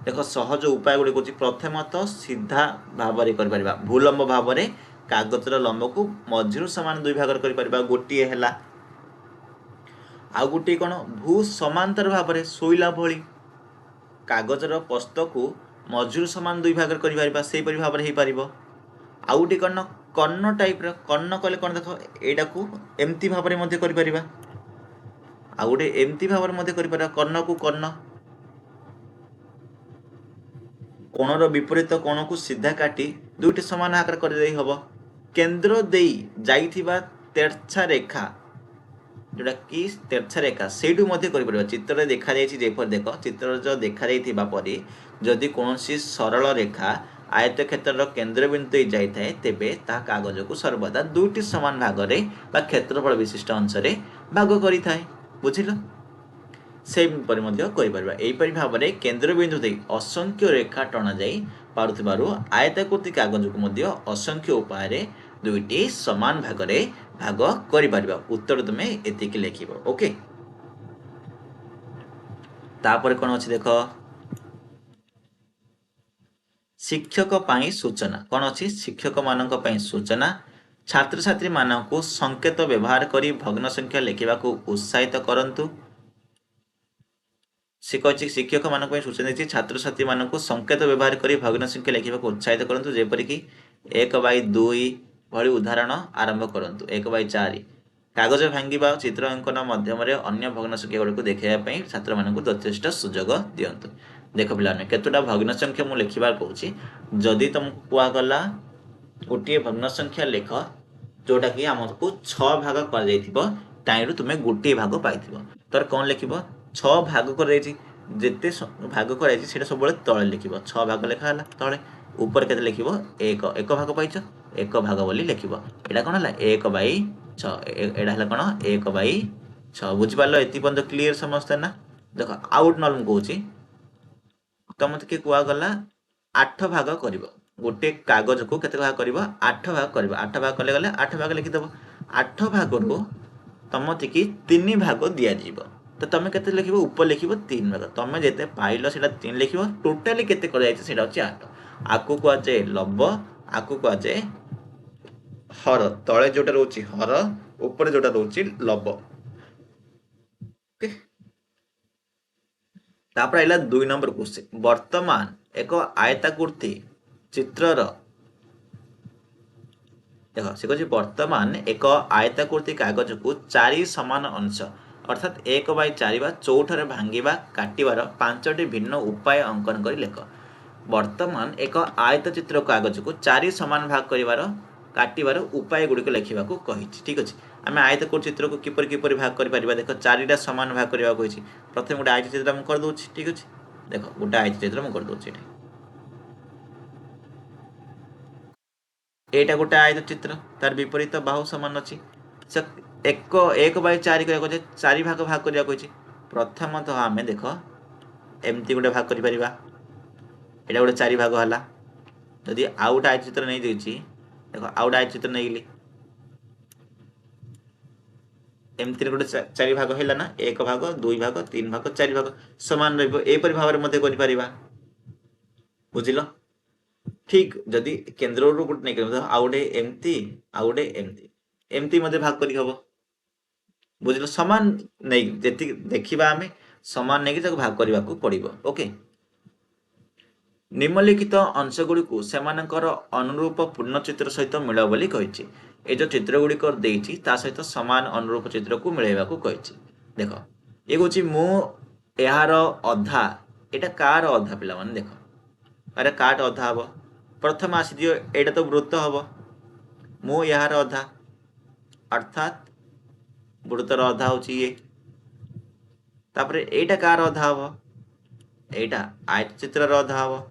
ଦେଖ, ସହଜ ଉପାୟ ଗୁଡ଼ିକ ହେଉଛି, ପ୍ରଥମତଃ ସିଧା ଭାବରେ କରିପାରିବା। ଭୂଲମ୍ବ ଭାବରେ କାଗଜର ଲମ୍ବକୁ ମଝିରୁ ସମାନ 2 ଭାଗରେ କରିପାରିବା, ଗୋଟିଏ ହେଲା। ଆଉ ଗୋଟିଏ କ'ଣ? ଭୂ ସମାନ୍ତର ଭାବରେ ଶୋଇଲା ଭଳି କାଗଜର ପ୍ରସ୍ତକୁ ମଝିରୁ ସମାନ 2 ଭାଗରେ କରିପାରିବା, ସେହିପରି ଭାବରେ ହେଇପାରିବ। ଆଉ ଗୋଟିଏ କ'ଣ? କର୍ଣ୍ଣ ଟାଇପ୍ର। କର୍ଣ୍ଣ କହିଲେ କ'ଣ? ଦେଖ, ଏଇଟାକୁ ଏମିତି ଭାବରେ ମଧ୍ୟ କରିପାରିବା, ଆଉ ଗୋଟେ ଏମିତି ଭାବରେ ମଧ୍ୟ କରିପାରିବା। କର୍ଣ୍ଣକୁ କର୍ଣ୍ଣ, କୋଣର ବିପରୀତ କୋଣକୁ ସିଧା କାଟି 2ଟି ସମାନ ଆକାର କରିଦେଇ ହେବ। କେନ୍ଦ୍ର ଦେଇ ଯାଇଥିବା ତେର୍ଛା ରେଖା, ଯୋଉଟା କି ତେର୍ଛା ରେଖା, ସେଇଠୁ ମଧ୍ୟ କରିପାରିବା। ଚିତ୍ରରେ ଦେଖାଯାଇଛି ଯେପରି, ଦେଖ, ଚିତ୍ରରେ ଯେଉଁ ଦେଖାଯାଇଥିବା ପରି ଯଦି କୌଣସି ସରଳ ରେଖା आयतक्षेत्र केन्द्रबिंदु जाए तेबे ता कागज को सर्वदा दुईटी समान भाग में क्षेत्रफल विशिष्ट अंश भाग करें बुझिल सेपरि यहीपरि भाव में केन्द्रबिंदु दे असंख्य रेखा टणा जाई पारुथिबारु आयताकृति कागज को असंख्य उपाय दुईटी समान भाग में भाग कर उत्तर तुम एतिक लिख ओके तापर कौन अच्छी देख शिक्षक पाई सूचना कौन अच्छी शिक्षक मान सूचना छात्र छात्री मानक संकेत व्यवहार करी भग्न संख्या लिखा उत्साहित करंतु से कही शिक्षक मान सूचना दी छात्र छात्री मानक संकेत व्यवहार करी भग्न संख्या लिखा उत्साहित करंतु जेपरिक 1/2 भली उदाहरण आरंभ करंतु 1/4 कागज भांगिबा चित्र अंकन माध्यम अन्य भग्न संख्या गुड़िक देखापी छात्र मानक यथेष्ट सुजोग दिंतु देख पे केतोटा भग्न संख्या मुझे लिखबार कहूँ जदि तुमको कहगला गोटे भग्न संख्या लेख जोटा कि आमको 6 भाग कर तुम्हें गोटे भाग पाई तर कौन लिख 6 भाग कर जिते भाग कर सब तले लिख 6 भाग लिखा तले ऊपर के लिख एक भाग पाई एक भाग बोली लिख यहाँ कौन है 1/6 यहाँ कौन 1/6 बुझिपार ये क्लीयर समस्ते ना देख आउट नल मुझे तुम किए कहगला 8 भाग कर गोटे कागज को केते भाग कर 8 भाग कर 8 भाग कले गले 8 भाग लिखिदेव 8 भाग रू तुम कि 3 भाग दिज्व तो तुम के लिख ऊपर लिख 3 भाग तुम जिते पाइल से 3 लिख टोटाली केते कर 8 आकु कहुए लब आकु कहुए हर तले जोटा रोचे हर ऊपर जोटा रोचे लब तापर आइला 2 नंबर क्वेश्चन वर्तमान एक आयताकृति चित्रर देख से कह वर्तमान एक आयताकृति कागज को 4 समान अंश अर्थात 1/4 चौठार भांगा काटिबार 5टी भिन्न उपाय अंकन कर लेख वर्तमान एक आयत चित्र कागज को 4 समान भाग कर काटिबार उपाय गुड़िक लिखा कही ठीक अच्छे आम आयत चित्र को किपर किपर भाग कर देख 4टा समान भाग करने कही प्रथम गोटे आयत चित्र करदे ठीक अच्छे देख गोटे आयत चित्र मुझे करदे एटा गोटे आयत चित्र तार विपरीत बाहु समान अच्छी एक 1/4 कर 4 भाग भाग करने कही प्रथमतः आम देख एमती गोटे भाग कर यहाँ गोटे 4 भाग है जदि आउ गोटे आयत चित्र नहीं देख आउ गोटे आयत चित्र नहीं एमती गोटे 4 भाग है ना 1 भाग 2 भाग 3 भाग 4 भाग समान रहीपर भाव में कर बुझिल ठीक जदि केन्द्र गोटे नहीं आउ गोटे एमती आउ गोटे एमती एमती भाग कर हम बुझल समान नहीं जी देखा आम समान नहीं भाग करने को पड़ो ओके निम्नलिखित अंशगुड़िक से अनुरूप पूर्णचित्र सहित मिल बोली कही ये जो चित्र गुड़िक सहित सामान अनुरूप चित्र को मिलवा कही देख ये हूँ मु यार अधा यहाँ कार अधा पिला माने देख अरे काट अधा हम प्रथम आसीद यहाँ तो वृत्त हम मु यार अधा अर्थात वृत्तर अधा हूँ ये तापर यहाँ कार अधा हम यहाँ आयत चित्र अधा हम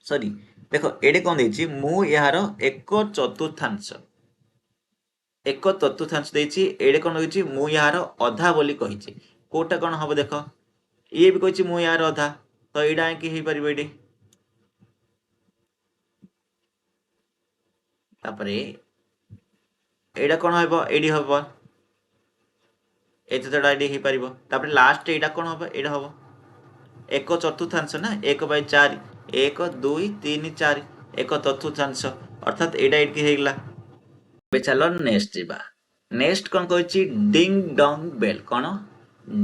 सॉरी देख ये कौन देती मु यार एक चतुर्थांश देती ये कौन देती मु यार अधा बोली कही कोटा कौन हम देख ये भी कही मु यार अधा तो यहाँ कि हो पार ये तापर यहाँ कौन हम ये हम ये चित्रटा ये हो पार लास्ट यहाँ कौन हम ये हम एक चतुर्थांश ना 1/4 1 2 3 4 एक चतुर्थांश अर्थात यहाँ ये चल नेक्स्ट जा नेक्स्ट कौन कही डिंग डंग बेल कौन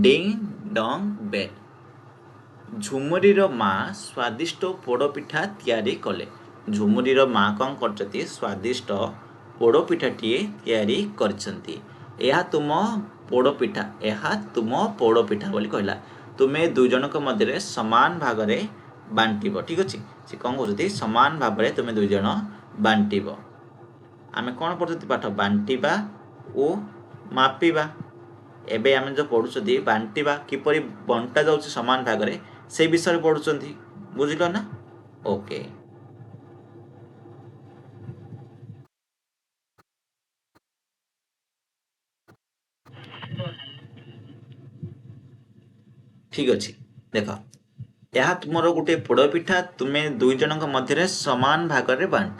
डिंग डंग बेल झुमुरीर माँ स्वादिष्ट पोड़पिठा तैयारी कले झुमुरीर माँ कौन कर स्वादिष्ट पोड़पिठाटीए तैयारी करछंती यह तुम पोड़पिठा यह तुम पोड़पिठा बोली कहला तुम्हें दुई जनक मध्य समान भाग में बांटब ठीक अच्छे सी कौन कहते समान भाव में तुम्हें दुई जन बांटब आम कौन पढ़ुं पाठ बांटा और मापिबा एबे आम जो पढ़ुं बांटा किपर बंटा जाऊँ समान भाग में ସେ ବିଷୟରେ ପଢୁଛନ୍ତି। ବୁଝିଲ ନା? ଓକେ। ଠିକ୍ ଅଛି। ଦେଖ, ଏହା ତୁମର ଗୋଟେ ପୋଡ଼ପିଠା, ତୁମେ ଦୁଇ ଜଣଙ୍କ ମଧ୍ୟରେ ସମାନ ଭାଗରେ ବାଣ୍ଟ।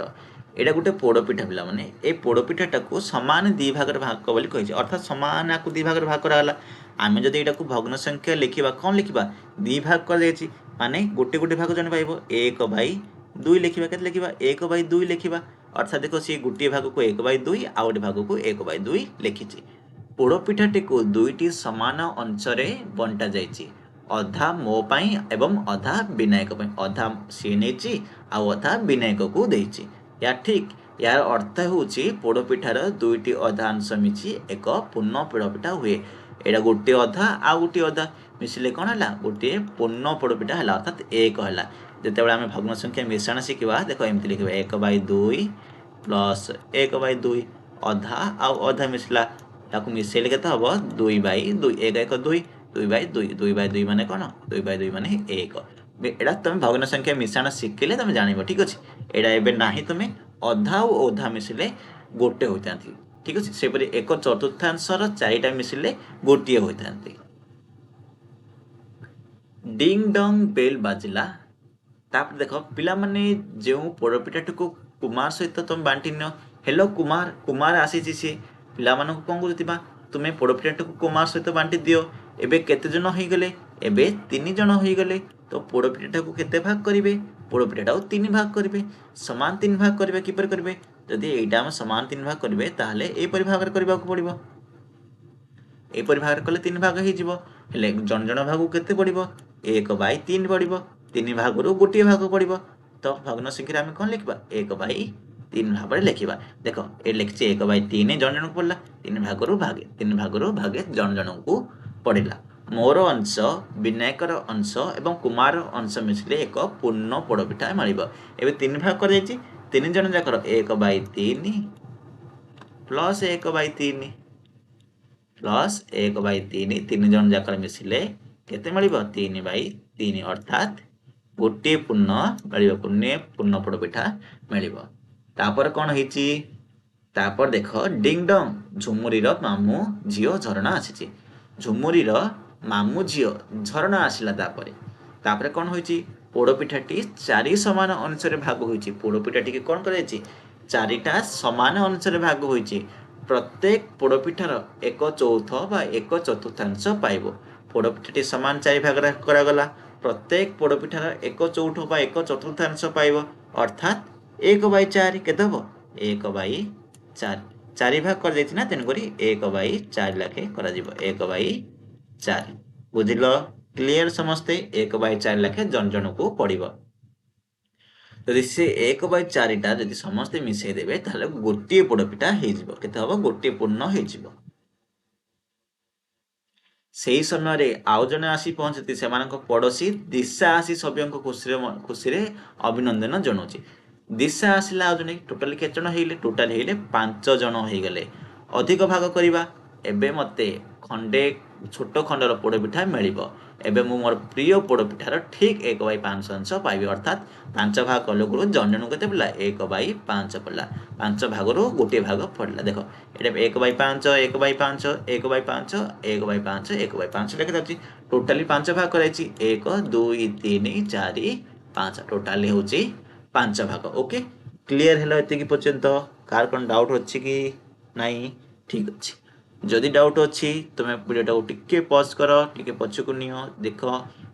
ଏଇଟା ଗୋଟେ ପୋଡ଼ପିଠା ପିଲାମାନେ। ଏଇ ପୋଡ଼ପିଠାଟାକୁ ସମାନ ଦୁଇ ଭାଗରେ ଭାଗ ବୋଲି କହିଛି, ଅର୍ଥାତ୍ ସମାନ ଆକୁ ଦୁଇ ଭାଗରେ ଭାଗ କରାଗଲା। ଆମେ ଯଦି ଏଇଟାକୁ ଭଗ୍ନ ସଂଖ୍ୟା ଲେଖିବା, କ'ଣ ଲେଖିବା? ଦୁଇ ଭାଗ କରାଯାଇଛି, ମାନେ ଗୋଟେ ଗୋଟେ ଭାଗ ଜଣେ ପାଇବ। 1/2 ଲେଖିବା। କେତେ ଲେଖିବା? 1/2 ଲେଖିବା। ଅର୍ଥାତ୍ ଦେଖ, ସିଏ ଗୋଟିଏ ଭାଗକୁ 1/2 ଆଉ ଗୋଟେ ଭାଗକୁ 1/2 ଲେଖିଛି। ପୋଡ଼ପିଠାଟିକୁ ଦୁଇଟି ସମାନ ଅଂଶରେ ବଣ୍ଟା ଯାଇଛି, ଅଧା ମୋ ପାଇଁ ଏବଂ ଅଧା ବିନାୟକ ପାଇଁ। ଅଧା ସିଏ ନେଇଛି ଆଉ ଅଧା ବିନାୟକକୁ ଦେଇଛି। ଏହା ଠିକ୍। ଏହାର ଅର୍ଥ ହେଉଛି ପୋଡ଼ପିଠାର ଦୁଇଟି ଅଧା ଅଂଶ ମିଶି ଏକ ପୂର୍ଣ୍ଣ ପୋଡ଼ପିଠା ହୁଏ। ଏଇଟା ଗୋଟିଏ ଅଧା ଆଉ ଗୋଟିଏ ଅଧା ମିଶିଲେ କ'ଣ ହେଲା? ଗୋଟିଏ ପୂର୍ଣ୍ଣ ପୋଡ଼ପିଠା ହେଲା, ଅର୍ଥାତ୍ 1 ହେଲା। ଯେତେବେଳେ ଆମେ ଭଗ୍ନ ସଂଖ୍ୟା ମିଶ୍ରଣ ଶିଖିବା, ଦେଖ ଏମିତି ଲେଖିବା 1/2 ପ୍ଲସ୍ 1/2 ଅଧା ଆଉ ଅଧା ମିଶିଲା, ତାକୁ ମିଶେଇଲେ କେତେ ହେବ? 2/2 1 1 2 2/2 2/2 ମାନେ କ'ଣ? 2/2 ମାନେ 1। ଏଇଟା ତୁମେ ଭଗ୍ନ ସଂଖ୍ୟା ମିଶ୍ରଣ ଶିଖିଲେ ତୁମେ ଜାଣିବ। ଠିକ୍ ଅଛି। ଏଇଟା ଏବେ ନାହିଁ, ତୁମେ ଅଧା ଆଉ ଅଧା ମିଶିଲେ ଗୋଟେ ହୋଇଥାନ୍ତି। ଠିକ୍ ଅଛି। ସେପରି 1/4ର 4ଟା ମିଶିଲେ ଗୋଟିଏ ହୋଇଥାନ୍ତି। ଡିଙ୍ଗ ଡଙ୍ଗ ବେଲ୍ ବାଜିଲା। ତାପରେ ଦେଖ ପିଲାମାନେ, ଯେଉଁ ପୋଡ଼ପିଠାଟିକୁ କୁମାର ସହିତ ତୁମେ ବାଣ୍ଟି ନିଅ। ହେଲୋ କୁମାର, କୁମାର ଆସିଛି ସିଏ। ପିଲାମାନଙ୍କୁ କ'ଣ କରୁଥିବା? ତୁମେ ପୋଡ଼ପିଠାଟିକୁ କୁମାର ସହିତ ବାଣ୍ଟି ଦିଅ। ଏବେ କେତେ ଜଣ ହୋଇଗଲେ? ଏବେ 3 ଜଣ ହୋଇଗଲେ। ତ ପୋଡ଼ପିଠାଟାକୁ କେତେ ଭାଗ କରିବେ? ପୋଡ଼ପିଠାଟାକୁ 3 ଭାଗ କରିବେ। ସମାନ 3 ଭାଗ କରିବେ। କିପରି କରିବେ? ଯଦି ଏଇଟା ଆମେ ସମାନ 3 ଭାଗ କରିବେ, ତାହେଲେ ଏହିପରି ଭାବରେ କରିବାକୁ ପଡ଼ିବ। ଏହିପରି ଭାବରେ କଲେ 3 ଭାଗ ହେଇଯିବ। ହେଲେ ଜଣ ଜଣ ଭାଗକୁ କେତେ ପଡ଼ିବ? 1/3 ପଡ଼ିବ। 3 ଭାଗରୁ ଗୋଟିଏ ଭାଗ ପଡ଼ିବ। ତ ଭଗ୍ନ ସଂଖ୍ୟାରେ ଆମେ କ'ଣ ଲେଖିବା? 1/3 ଭାବରେ ଲେଖିବା। ଦେଖ, ଏ ଲେଖିଛି 1/3 ଜଣ ଜଣଙ୍କୁ ପଡ଼ିଲା। 3 ଭାଗରୁ ଭାଗେ ଜଣ ଜଣଙ୍କୁ ପଡ଼ିଲା। ମୋର ଅଂଶ, ବିନାୟକର ଅଂଶ ଏବଂ କୁମାର ଅଂଶ ମିଶିଲେ ଏକ ପୂର୍ଣ୍ଣ ପୋଡ଼ପିଠା ମିଳିବ। ଏବେ 3 ଭାଗ କରାଯାଇଛି। 3 ଜଣ ଯାକର 1/3 ପ୍ଲସ୍ 1/3 ପ୍ଲସ୍ 1/3, 3 ଜଣ ଯାକର ମିଶିଲେ କେତେ ମିଳିବ? 3/3, ଅର୍ଥାତ୍ ଗୋଟିଏ ପୂର୍ଣ୍ଣ ମିଳିବ, ପୂର୍ଣ୍ଣ ପୋଡ଼ପିଠା ମିଳିବ। ତାପରେ କ'ଣ ହେଇଛି? ତାପରେ ଦେଖ, ଡିଙ୍ଗ ଡଙ୍ଗ, ଝୁମୁରିର ମାମୁଁ ଝିଅ ଝରଣା ଆସିଛି। ଝୁମୁରିର ମାମୁଁ ଝିଅ ଝରଣା ଆସିଲା। ତାପରେ କ'ଣ ହୋଇଛି? ପୋଡ଼ପିଠାଟି 4 ସମାନ ଅଂଶରେ ଭାଗ ହୋଇଛି। ପୋଡ଼ପିଠାଟିକି କ'ଣ କରାଯାଇଛି? 4ଟା ସମାନ ଅଂଶରେ ଭାଗ ହୋଇଛି। ପ୍ରତ୍ୟେକ ପୋଡ଼ପିଠାର 1/4 ବା 1/4 ପାଇବ। ପୋଡ଼ପିଠାଟି ସମାନ 4 ଭାଗରେ କରାଗଲା। ପ୍ରତ୍ୟେକ ପୋଡ଼ପିଠାର 1/4 ବା 1/4 ପାଇବ, ଅର୍ଥାତ୍ 1/4 କେତେ ହେବ? 1/4। 4 ଭାଗ କରାଯାଇଛି ନା, ତେଣୁକରି 1/4 ଲେଖେ କରାଯିବ। 1/4। ବୁଝିଲ? କ୍ଲିୟର ସମସ୍ତେ? 1/4 ଲେଖେ ଜଣ ଜଣକୁ ପଡ଼ିବ। ଯଦି ସେ 1/4ଟା ଯଦି ସମସ୍ତେ ମିଶାଇ ଦେବେ, ତାହେଲେ ଗୋଟିଏ ପୋଡ଼ପିଠା ହେଇଯିବ। କେତେ ହେବ? ଗୋଟିଏ ପୂର୍ଣ୍ଣ ହେଇଯିବ। ସେହି ସମୟରେ ଆଉ ଜଣେ ଆସି ପହଞ୍ଚନ୍ତି। ସେମାନଙ୍କ ପଡ଼ୋଶୀ ଦିଶା ଆସି ସଭ୍ୟଙ୍କୁ ଖୁସିରେ ଅଭିନନ୍ଦନ ଜଣାଉଛି। ଦିଶା ଆସିଲା ଆଉ ଜଣେ। ଟୋଟାଲି କେତେ ଜଣ ହେଇଗଲେ? ଟୋଟାଲି ହେଇଗଲେ 5 ଜଣ ହେଇଗଲେ। ଅଧିକ ଭାଗ କରିବା। ଏବେ ମୋତେ ଖଣ୍ଡେ ଛୋଟ ଖଣ୍ଡର ପୋଡ଼ପିଠା ମିଳିବ। ଏବେ ମୁଁ ମୋର ପ୍ରିୟ ପୋଡ଼ପିଠାର ଠିକ୍ 1/5 ଅଂଶ ପାଇବି। ଅର୍ଥାତ୍ 5 ଭାଗ କଲକୁ ଜଣ ଜଣଙ୍କୁ କେତେ ପଡ଼ିଲା? 1/5 ପଡ଼ିଲା। 5 ଭାଗରୁ ଗୋଟିଏ ଭାଗ ପଡ଼ିଲା। ଦେଖ, ଏଇଟା 1/5 1/5 1/5 1/5 1/5 ଲେଖାଯାଉଛି। ଟୋଟାଲି 5 ଭାଗ କରାଯାଇଛି। 1 2 3 4 5, ଟୋଟାଲି ହେଉଛି 5 ଭାଗ। ଓକେ, କ୍ଲିୟର ହେଲା ଏତିକି ପର୍ଯ୍ୟନ୍ତ? କାହାର କ'ଣ ଡାଉଟ୍ ଅଛି କି ନାହିଁ? ଠିକ୍ ଅଛି। ଯଦି ଡାଉଟ୍ ଅଛି, ତୁମେ ଭିଡ଼ିଓଟାକୁ ଟିକେ ପଜ୍ କର, ଟିକେ ପଛକୁ ନିଅ, ଦେଖ।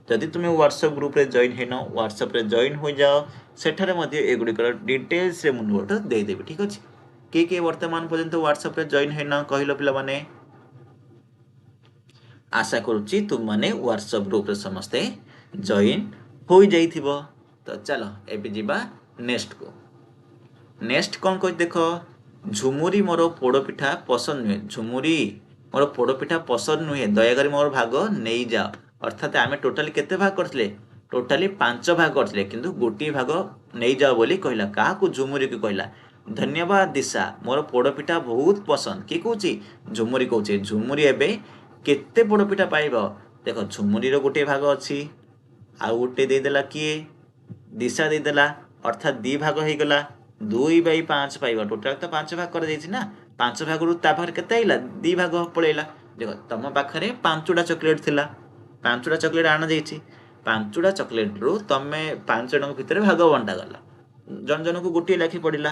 ଯଦି ତୁମେ ହ୍ୱାଟ୍ସଆପ୍ ଗ୍ରୁପ୍ରେ ଜଏନ୍ ହେଇନ, ହ୍ୱାଟ୍ସଆପ୍ରେ ଜଏନ୍ ହୋଇଯାଅ। ସେଠାରେ ମଧ୍ୟ ଏଗୁଡ଼ିକର ଡିଟେଲ୍ସରେ ମୁଁ ନୋଟ୍ ଦେଇଦେବି। ଠିକ୍ ଅଛି। କିଏ ବର୍ତ୍ତମାନ ପର୍ଯ୍ୟନ୍ତ ହ୍ୱାଟ୍ସଆପ୍ରେ ଜଏନ୍ ହେଇନ କହିଲ ପିଲାମାନେ? ଆଶା କରୁଛି ତୁମମାନେ ହ୍ୱାଟ୍ସଆପ୍ ଗ୍ରୁପ୍ରେ ସମସ୍ତେ ଜଏନ୍ ହୋଇଯାଇଥିବ। ତ ଚାଲ ଏବେ ଯିବା ନେକ୍ସଟକୁ। ନେକ୍ସଟ କ'ଣ କହୁଛି ଦେଖ, ଝୁମୁରି ମୋର ପୋଡ଼ପିଠା ପସନ୍ଦ ନୁହେଁ। ଝୁମୁରି ମୋର ପୋଡ଼ପିଠା ପସନ୍ଦ ନୁହେଁ, ଦୟାକରି ମୋର ଭାଗ ନେଇଯାଅ। ଅର୍ଥାତ୍ ଆମେ ଟୋଟାଲି କେତେ ଭାଗ କରିଥିଲେ? ଟୋଟାଲି 5 ଭାଗ କରିଥିଲେ, କିନ୍ତୁ ଗୋଟିଏ ଭାଗ ନେଇଯାଅ ବୋଲି କହିଲା। କାହାକୁ? ଝୁମୁରିକୁ କହିଲା। ଧନ୍ୟବାଦ ଦିଶା, ମୋର ପୋଡ଼ପିଠା ବହୁତ ପସନ୍ଦ। କିଏ କହୁଛି? ଝୁମୁରି କହୁଛି। ଝୁମୁରି ଏବେ କେତେ ପୋଡ଼ପିଠା ପାଇବ? ଦେଖ, ଝୁମୁରିର ଗୋଟିଏ ଭାଗ ଅଛି, ଆଉ ଗୋଟେ ଦେଇଦେଲା କିଏ ଦିଶା ଦେଇଦେଲା ଅର୍ଥାତ୍ ଦି ଭାଗ ହେଇଗଲା 2/5 ପାଇବ ଟୋଟାଲ ତ 5 ଭାଗ କରାଯାଇଛି ନା 5 ଭାଗରୁ ତା ପାଖରେ କେତେ ଆଇଲା 2 ଭାଗ ପଳେଇଲା ଦେଖ ତମ ପାଖରେ 5ଟା ଚକୋଲେଟ୍ ଥିଲା 5ଟା ଚକୋଲେଟ୍ ଆଣାଯାଇଛି 5ଟା ଚକୋଲେଟ୍ରୁ ତମେ 5 ଜଣଙ୍କ ଭିତରେ ଭାଗ ବଣ୍ଟା ଗଲା ଜଣ ଜଣକୁ ଗୋଟିଏ ଲେଖି ପଡ଼ିଲା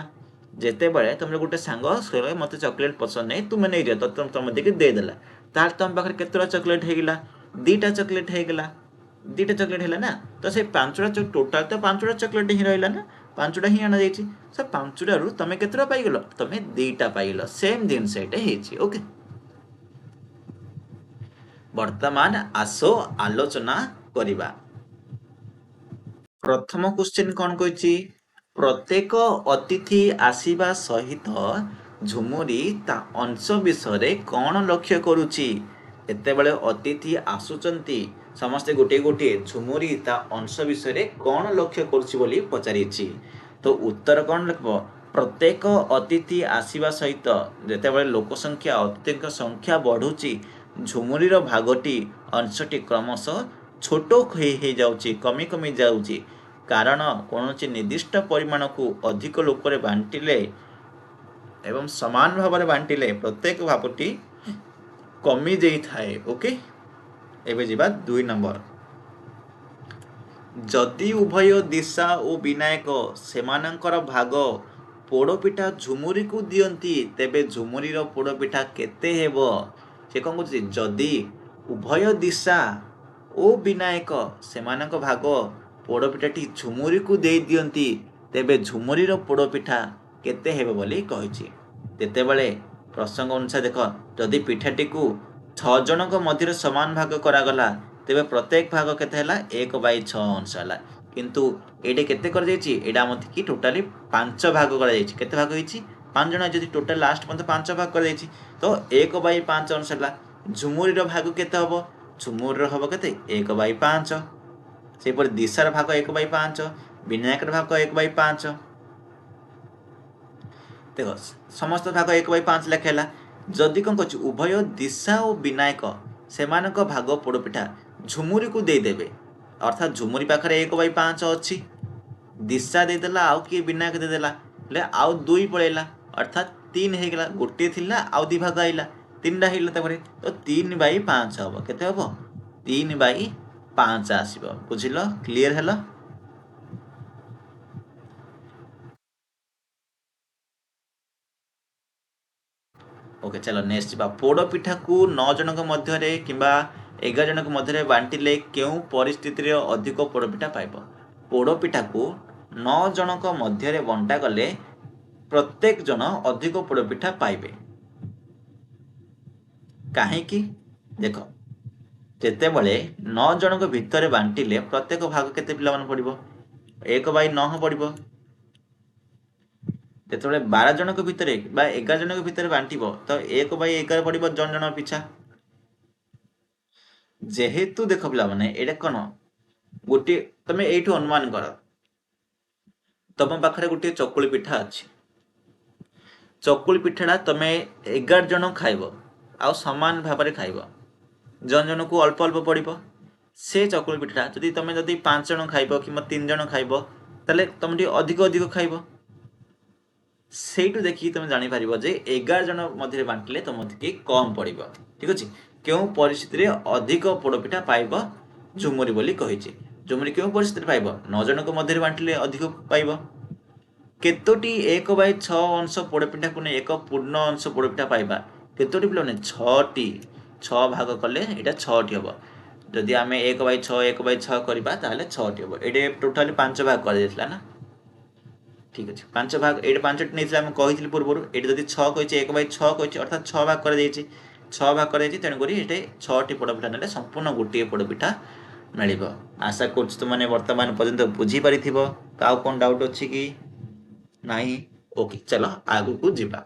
ଯେତେବେଳେ ତମର ଗୋଟେ ସାଙ୍ଗ କହିଲା ମୋତେ ଚକୋଲେଟ୍ ପସନ୍ଦ ନାହିଁ ତୁମେ ନେଇଯାଅ ତମେ ଦେଇକି ଦେଇଦେଲା ତାହେଲେ ତମ ପାଖରେ କେତେଟା ଚକୋଲେଟ୍ ହେଇଗଲା 2ଟା ଚକୋଲେଟ୍ ହେଇଗଲା 2ଟା ଚକୋଲେଟ୍ ହେଲା ନା ତ ସେ 5ଟା ଟୋଟାଲ ତ 5ଟା ଚକୋଲେଟ୍ ହିଁ ରହିଲା ନା 5ଟା ହିଁ ଅଣାଯାଇଛି ସେ 5ଟାରୁ ତମେ କେତେଟା ପାଇଗଲ ତମେ 2ଟା ପାଇଗଲ ସେମ୍ ଜିନିଷ ଏଇଟା ହେଇଛି ଓକେ ବର୍ତ୍ତମାନ ଆସ ଆଲୋଚନା କରିବା ପ୍ରଥମ କ୍ୱେଶ୍ଚିନ୍ କ'ଣ କହିଛି ପ୍ରତ୍ୟେକ ଅତିଥି ଆସିବା ସହିତ ଝୁମୁରି ତା ଅଂଶ ବିଷୟରେ କ'ଣ ଲକ୍ଷ୍ୟ କରୁଛି ଯେତେବେଳେ ଅତିଥି ଆସୁଛନ୍ତି ସମସ୍ତେ ଗୋଟିଏ ଗୋଟିଏ ଝୁମୁରି ତା ଅଂଶ ବିଷୟରେ କ'ଣ ଲକ୍ଷ୍ୟ କରୁଛି ବୋଲି ପଚାରିଛି ତ ଉତ୍ତର କ'ଣ ଲେଖିବ ପ୍ରତ୍ୟେକ ଅତିଥି ଆସିବା ସହିତ ଯେତେବେଳେ ଲୋକ ସଂଖ୍ୟା ଅତିଥିଙ୍କ ସଂଖ୍ୟା ବଢ଼ୁଛି ଝୁମୁରିର ଭାଗଟି ଅଂଶଟି କ୍ରମଶଃ ଛୋଟ ହେଇଯାଉଛି କମି କମି ଯାଉଛି କାରଣ କୌଣସି ନିର୍ଦ୍ଦିଷ୍ଟ ପରିମାଣକୁ ଅଧିକ ଲୋକରେ ବାଣ୍ଟିଲେ ଏବଂ ସମାନ ଭାବରେ ବାଣ୍ଟିଲେ ପ୍ରତ୍ୟେକ ଭାଗଟି କମି ଯାଇଥାଏ ଓକେ ଏବେ ଯିବା 2 ନମ୍ବର ଯଦି ଉଭୟ ଦିଶା ଓ ବିନାୟକ ସେମାନଙ୍କର ଭାଗ ପୋଡ଼ପିଠା ଝୁମୁରିକୁ ଦିଅନ୍ତି ତେବେ ଝୁମୁରିର ପୋଡ଼ପିଠା କେତେ ହେବ ସେ କ'ଣ କହୁଛି ଯଦି ଉଭୟ ଦିଶା ଓ ବିନାୟକ ସେମାନଙ୍କ ଭାଗ ପୋଡ଼ପିଠାଟି ଝୁମୁରିକୁ ଦେଇ ଦିଅନ୍ତି ତେବେ ଝୁମୁରିର ପୋଡ଼ପିଠା କେତେ ହେବ ବୋଲି କହିଛି ଯେତେବେଳେ ପ୍ରସଙ୍ଗ ଅନୁସାରେ ଦେଖ ଯଦି ପିଠାଟିକୁ 6 ଜଣଙ୍କ ମଧ୍ୟରେ ସମାନ ଭାଗ କରାଗଲା ତେବେ ପ୍ରତ୍ୟେକ ଭାଗ କେତେ ହେଲା 1/6 ଅଂଶ ହେଲା କିନ୍ତୁ ଏଇଟା କେତେ କରାଯାଇଛି ଏଇଟା ଆମକୁ ଟୋଟାଲି 5 ଭାଗ କରାଯାଇଛି କେତେ ଭାଗ ହେଇଛି 5 ଜଣ ଯଦି ଟୋଟାଲ ଲାଷ୍ଟ ପର୍ଯ୍ୟନ୍ତ 5 ଭାଗ କରାଯାଇଛି ତ 1/5 ଅଂଶ ହେଲା ଝୁମୁରିର ଭାଗ କେତେ ହେବ ଝୁମୁରିର ହେବ କେତେ 1/5 ସେହିପରି ଦିଶାର ଭାଗ 1/5 ବିନାୟକର ଭାଗ 1/5 ଦେଖ ସମସ୍ତ ଭାଗ 1/5 ଲେଖା ହେଲା ଯଦି କ'ଣ କରୁଛି ଉଭୟ ଦିଶା ଓ ବିନାୟକ ସେମାନଙ୍କ ଭାଗ ପୋଡ଼ପିଠା ଝୁମୁରିକୁ ଦେଇଦେବେ ଅର୍ଥାତ୍ ଝୁମୁରି ପାଖରେ 1/5 ଅଛି ଦିଶା ଦେଇଦେଲା ଆଉ କିଏ ବିନାୟକ ଦେଇଦେଲା ହେଲେ ଆଉ 2 ପଳେଇଲା ଅର୍ଥାତ୍ 3 ହେଇଗଲା ଗୋଟିଏ ଥିଲା ଆଉ 2 ଭାଗ ଆଇଲା 3ଟା ହେଇଗଲା ତାପରେ ତ 3/5 ହେବ କେତେ ହେବ 3/5 ଆସିବ ବୁଝିଲ କ୍ଲିୟର ହେଲା ଓକେ ଚାଲ ନେକ୍ସଟ ଯିବା ପୋଡ଼ପିଠାକୁ 9 ଜଣଙ୍କ ମଧ୍ୟରେ କିମ୍ବା 11 ଜଣଙ୍କ ମଧ୍ୟରେ ବାଣ୍ଟିଲେ କେଉଁ ପରିସ୍ଥିତିରେ ଅଧିକ ପୋଡ଼ପିଠା ପାଇବ ପୋଡ଼ପିଠାକୁ 9 ଜଣଙ୍କ ମଧ୍ୟରେ ବଣ୍ଟା ଗଲେ ପ୍ରତ୍ୟେକ ଜଣ ଅଧିକ ପୋଡ଼ପିଠା ପାଇବେ କାହିଁକି ଦେଖ ଯେତେବେଳେ 9 ଜଣଙ୍କ ଭିତରେ ବାଣ୍ଟିଲେ ପ୍ରତ୍ୟେକ ଭାଗ କେତେ ପିଲାମାନେ ପଡ଼ିବ 1/9 ପଡ଼ିବ ଯେତେବେଳେ 12 ଜଣଙ୍କ ଭିତରେ ବା 11 ଜଣଙ୍କ ଭିତରେ ବାଣ୍ଟିବ ତ 1/11 ପଡ଼ିବ ଜଣ ଜଣ ପିଛା ଯେହେତୁ ଦେଖ ପିଲାମାନେ ଏଇଟା କ'ଣ ଗୋଟିଏ ତମେ ଏଇଠୁ ଅନୁମାନ କର ତମ ପାଖରେ ଗୋଟିଏ ଚକୁଳି ପିଠା ଅଛି ଚକୁଳି ପିଠାଟା ତମେ 11 ଜଣ ଖାଇବ ଆଉ ସମାନ ଭାବରେ ଖାଇବ ଜଣ ଜଣକୁ ଅଳ୍ପ ଅଳ୍ପ ପଡ଼ିବ ସେ ଚକୁଳି ପିଠାଟା ଯଦି 5 ଜଣ ଖାଇବ କିମ୍ବା 3 ଜଣ ଖାଇବ ତାହେଲେ ତମେ ଟିକେ ଅଧିକ ଅଧିକ ଖାଇବ ସେଇଠୁ ଦେଖିକି ତମେ ଜାଣିପାରିବ ଯେ 11 ଜଣ ମଧ୍ୟରେ ବାଣ୍ଟିଲେ ତମ ଟିକେ କମ୍ ପଡ଼ିବ ଠିକ୍ ଅଛି କେଉଁ ପରିସ୍ଥିତିରେ ଅଧିକ ପୋଡ଼ପିଠା ପାଇବ ଝୁମୁରି ବୋଲି କହିଛି ଝୁମୁରି କେଉଁ ପରିସ୍ଥିତିରେ ପାଇବ 9 ଜଣଙ୍କ ମଧ୍ୟରେ ବାଣ୍ଟିଲେ ଅଧିକ ପାଇବ କେତୋଟି 1/6 ଅଂଶ ପୋଡ଼ପିଠାକୁ ନେଇ ଏକ ପୂର୍ଣ୍ଣ ଅଂଶ ପୋଡ଼ପିଠା ପାଇବା କେତୋଟି ପିଲାମାନେ 6ଟି 6 ଭାଗ କଲେ ଏଇଟା 6ଟି ହେବ ଯଦି ଆମେ 1/6 କରିବା ତାହେଲେ 6ଟି ହେବ ଏଇଟା ଟୋଟାଲି 5 ଭାଗ କରାଯାଇଥିଲା ନା ঠিক ଅଛି 5 ଭାଗ ଏଇଟା 5ଟି ନେଇଥିଲେ ଆମେ କହିଥିଲି ପୂର୍ବରୁ ଏଇଟା ଯଦି 6 କହିଛି 1/6 କହିଛି ଅର୍ଥାତ୍ 6 ଭାଗ କରାଯାଇଛି 6 ଭାଗ କରାଯାଇଛି ତେଣୁକରି ଏଠି 6ଟି ପୋଡ଼ପିଠା ନେଲେ ସମ୍ପୂର୍ଣ୍ଣ ଗୋଟିଏ ପୋଡ଼ପିଠା ମିଳିବ ଆଶା କରୁଛି ତୁମମାନେ ବର୍ତ୍ତମାନ ପର୍ଯ୍ୟନ୍ତ ବୁଝିପାରିଥିବ ଆଉ କ'ଣ ଡାଉଟ୍ ଅଛି କି ନାହିଁ ଓକେ ଚାଲ ଆଗକୁ ଯିବା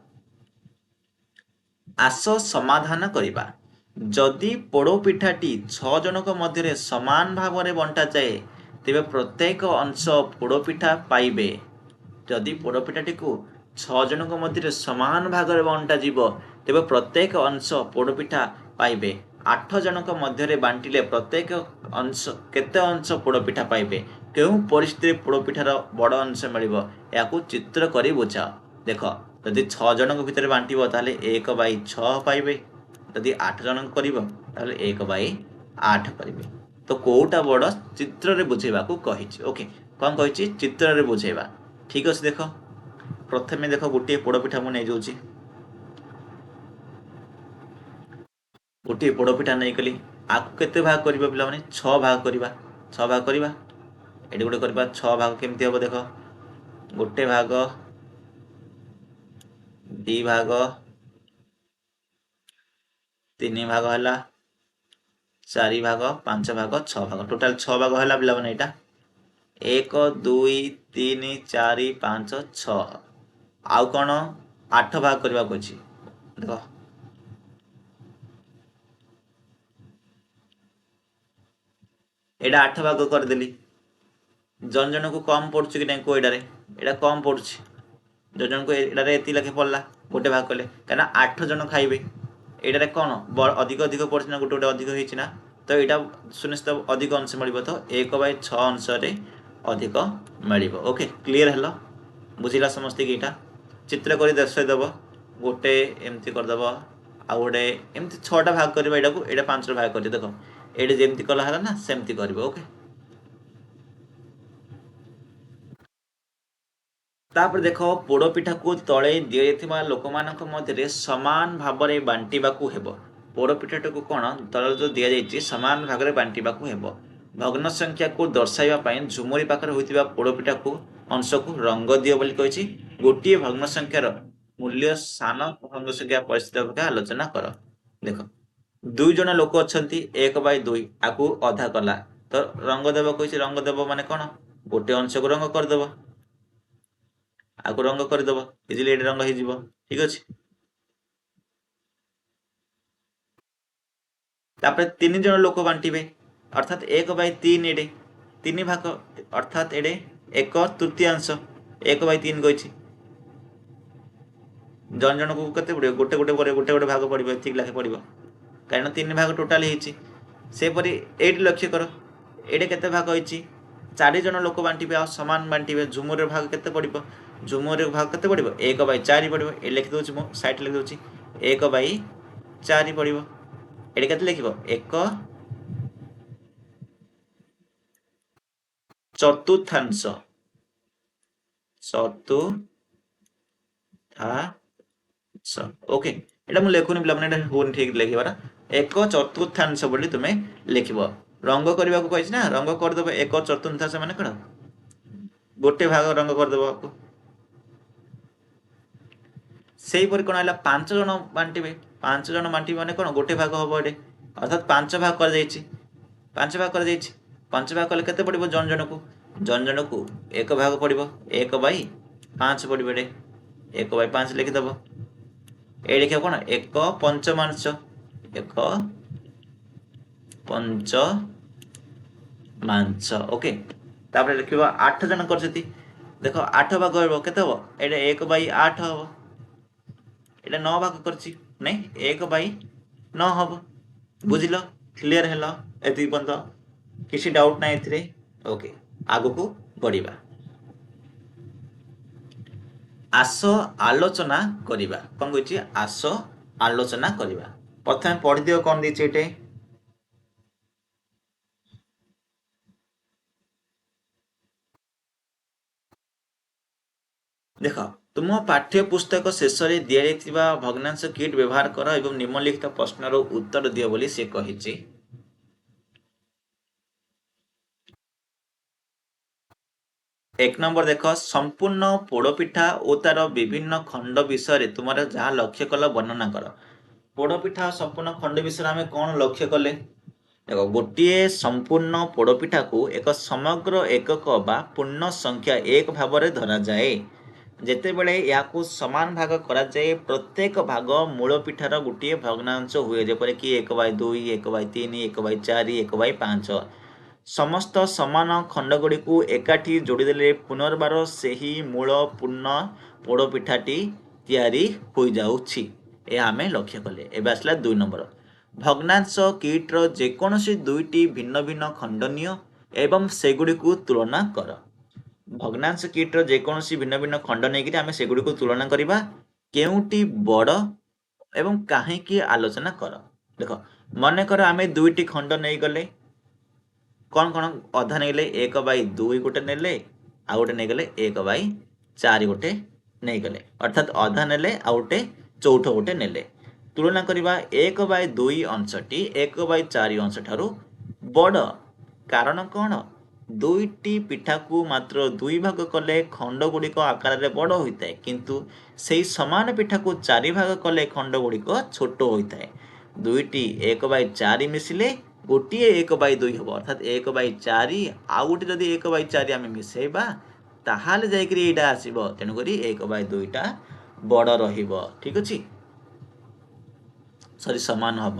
ଆସ ସମାଧାନ କରିବା ଯଦି ପୋଡ଼ପିଠାଟି 6 ଜଣଙ୍କ ମଧ୍ୟରେ ସମାନ ଭାବରେ ବଣ୍ଟାଯାଏ ତେବେ ପ୍ରତ୍ୟେକ ଅଂଶ ପୋଡ଼ପିଠା ପାଇବେ ଯଦି ପୋଡ଼ପିଠାଟିକୁ 6 ଜଣଙ୍କ ମଧ୍ୟରେ ସମାନ ଭାଗରେ ବଣ୍ଟାଯିବ ତେବେ ପ୍ରତ୍ୟେକ ଅଂଶ ପୋଡ଼ପିଠା ପାଇବେ आठ जनक मध्य बांटिले प्रत्येक अंश केते अंश पोड़पिठा पाइबे केउ परिस्थिति पोड़पिठार बड़ अंश मिलिबो याकू चित्र करी बुझाओ। देख जदि 6 जनक भितर बांटिबो ताले 1/6 पाइबे, जदि 8 जनक करिबो ताले 1/8 पाइबे। तो कोउटा बड़ चित्र रे बुझेबा को कहिछि। ओके कोन कहिछि चित्र रे बुझेबा। ठीक अछि देख प्रथमे देख गोटे पोड़पिठा मु नै जाउछि, गोटे पोड़पिठा नहीं कली आकु केते भाग करिबा पिला माने 6 भाग करिबा। 6 भाग करिबा एडी गोटे करिबा 6 भाग केमति हबो देख गोटे भाग 2 भाग 3 भाग हला 4 भाग 5 भाग 6 भाग टोटाल 6 भाग हला पिला माने एटा 1 2 3 4 5 6 आउ कोन 8 भाग करबा कोछि देखो एटा 8 भाग कर देली। जन जन को कम पड़छ कि नहीं को एटा कम पड़छ जन जन को एटारे एति लाखे पड़ला गोटे भाग कले कहना 8 जन खाइबे एटारे कोन अधिक अधिक पड़छ ना गोटे गोटे अधिक होइछ ना तो एटा सुनिश्चित अधिक अंश मिलिबो तो 1/6 अंश रे अधिक मिलिबो। ओके क्लियर हलो बुझिला समस्ते कि एटा चित्र करी दर्शाइ दबो गोटे एमती कर दबो आ गोटे एमती 6टा भाग करबा एटा को एटा 5 भाग कर देखो एटा जेमती कला हला ना सेमती करबो। ओके तापर देख पोड़पिठा को तले दि जाइथिबा लोकमानक मध्य समान भाव में बांटिबाकू हेबो। पोड़पिठाटा को कौन तले जो दि जाइछि समान भाग में बांटिबाकू हेबो। भग्न संख्या को दर्शाइबा पई झुमरी पाखरे होइतिबा पोड़पिठा को अंश को रंग दियो बोली कहिछि। गोटिए भग्न संख्यार मूल्य सान भग्न संख्या परिस्थिति आलोचना कर। देख 2 जन लोक अछंती 1/2 आकू अधा कला तो रंग देव कहिछि रंग देव माने कौन गोटे अंश को रंग कर देबो आगु रंग करदेव इजिली एडी रंग हो ठीक अच्छे। तापर 3 जन लोक बांटिबे अर्थात 1/3 एडे 3 भाग अर्थात एडे 1/3 1/3 कहिछि जन जन को केते पड़िबो गोटे गोटे करे गोटे गोटे भाग पड़िबो ठीक लाखे पड़िबो कारण 3 भाग टोटाल हेछि से परि 8 लक्ष्य कर एडे केते भाग होइछि 4 जन लोक बांटिबे आ समान बांटिबे झुमर भाग केते पड़िबो झुमर भाग केते पड़िबो 1/4 पड़िबो ए लिखि दोछि मो साइड लिखि दोछि 1/4 पड़िबो एडे केते लिखिबो 1 चतुर्थांश ओके एटा मु लेखुनी पिला माने एटा होन ठीक लिखिबारा 1 चतुर्थांश बोली तुमे लिखिबो रंग करबा को कहिस ना रंग कर देबो 1 चतुर्थांश माने कण गोटे भाग रंग कर देबो आपको सेही परि कोन आला 5 जन बांटिबे 5 जन बांटिबे माने कोन गोटे भाग हबो एडे अर्थात 5 भाग कर जाइछि 5 भाग कर जाइछि 5 भाग कले केते पड़िबो जन जन को 1 भाग पड़िबो 1/5 पड़िबो एडे 1/5 लिखि दबो ए लिखिबो कोन 1 पंचमांश 1 पंचमांश ओके तापर लिखिबो 8 जन करछति देखो 8 भाग होबो केते हबो एडे 1/8 हबो एटा 9 भाग करछि नै 1/9 हबो बुझिलो क्लियर हेलो एति बंद किसी डाउट ना एथिरे ओके आगु को बढ़िबा आस आलोचना करिबा कोन कहिछि आस आलोचना करिबा प्रथमे पढि दियो कोन दिछि एटे देख तुम पाठ्य पुस्तक शेष में दि जाइथिबा भग्नांश किट व्यवहार कर एवं निम्नलिखित प्रश्नर उत्तर दियो बोली से कहिछि। 1 नंबर देख संपूर्ण पोड़पिठा और तार विभिन्न खंड विषय तुम्हारे जहाँ लक्ष्य कल वर्णना कर। पोड़पिठा संपूर्ण खंड विषय आम कौन लक्ष्य कले देखो गोटे संपूर्ण पोड़पिठा को एक समग्र एकक बा पूर्ण संख्या एक भाव में धरा जाए जेते बेले याकू समान भाग करा जाए प्रत्येक भाग मूल पिठार गोटे भग्नांश हुए जेपरि कि 1/2 1/3 1/4 1/5 समस्त समान खंड गुड़ी को एकाठी जोड़ीदेले पुनर्बार सही मूल पूर्ण पोड़पिठाटी तैयारी हो जाउछि ए आमे लक्ष्य कले एबे आसला 2 नंबर ଭଗ୍ନାଂଶ କିଟ୍ର ଯେକୌଣସି ଦୁଇଟି ଭିନ୍ନ ଭିନ୍ନ ଖଣ୍ଡ ନିଅ ଏବଂ ସେଗୁଡ଼ିକୁ ତୁଳନା କର। ଭଗ୍ନାଂଶ କିଟ୍ର ଯେକୌଣସି ଭିନ୍ନ ଭିନ୍ନ ଖଣ୍ଡ ନେଇକରି ଆମେ ସେଗୁଡ଼ିକୁ ତୁଳନା କରିବା। କେଉଁଟି ବଡ଼ ଏବଂ କାହିଁକି ଆଲୋଚନା କର। ଦେଖ, ମନେକର ଆମେ ଦୁଇଟି ଖଣ୍ଡ ନେଇଗଲେ, କ'ଣ କ'ଣ ଅଧା ନେଇଗଲେ 1/2 ଗୋଟେ ନେଲେ, ଆଉ ଗୋଟେ ନେଇଗଲେ 1/4 ଗୋଟେ ନେଇଗଲେ, ଅର୍ଥାତ୍ ଅଧା ନେଲେ ଆଉ ଗୋଟେ ଚୌଠ ଗୋଟେ ନେଲେ। ତୁଳନା କରିବା 1/2 ଅଂଶଟି 1/4 ଅଂଶ ଠାରୁ ବଡ଼। କାରଣ କ'ଣ? ଦୁଇଟି ପିଠାକୁ ମାତ୍ର 2 ଭାଗ କଲେ ଖଣ୍ଡ ଗୁଡ଼ିକ ଆକାରରେ ବଡ଼ ହୋଇଥାଏ, କିନ୍ତୁ ସେହି ସମାନ ପିଠାକୁ 4 ଭାଗ କଲେ ଖଣ୍ଡ ଗୁଡ଼ିକ ଛୋଟ ହୋଇଥାଏ। ଦୁଇଟି 1/4 ମିଶିଲେ ଗୋଟିଏ 1/2 ହେବ, ଅର୍ଥାତ୍ 1/4 ଆଉ ଗୋଟେ ଯଦି 1/4 ଆମେ ମିଶାଇବା ତାହେଲେ ଯାଇକରି ଏଇଟା ଆସିବ। ତେଣୁକରି 1/2ଟା ବଡ଼ ରହିବ। ଠିକ୍ ଅଛି, ସମାନ ହେବ।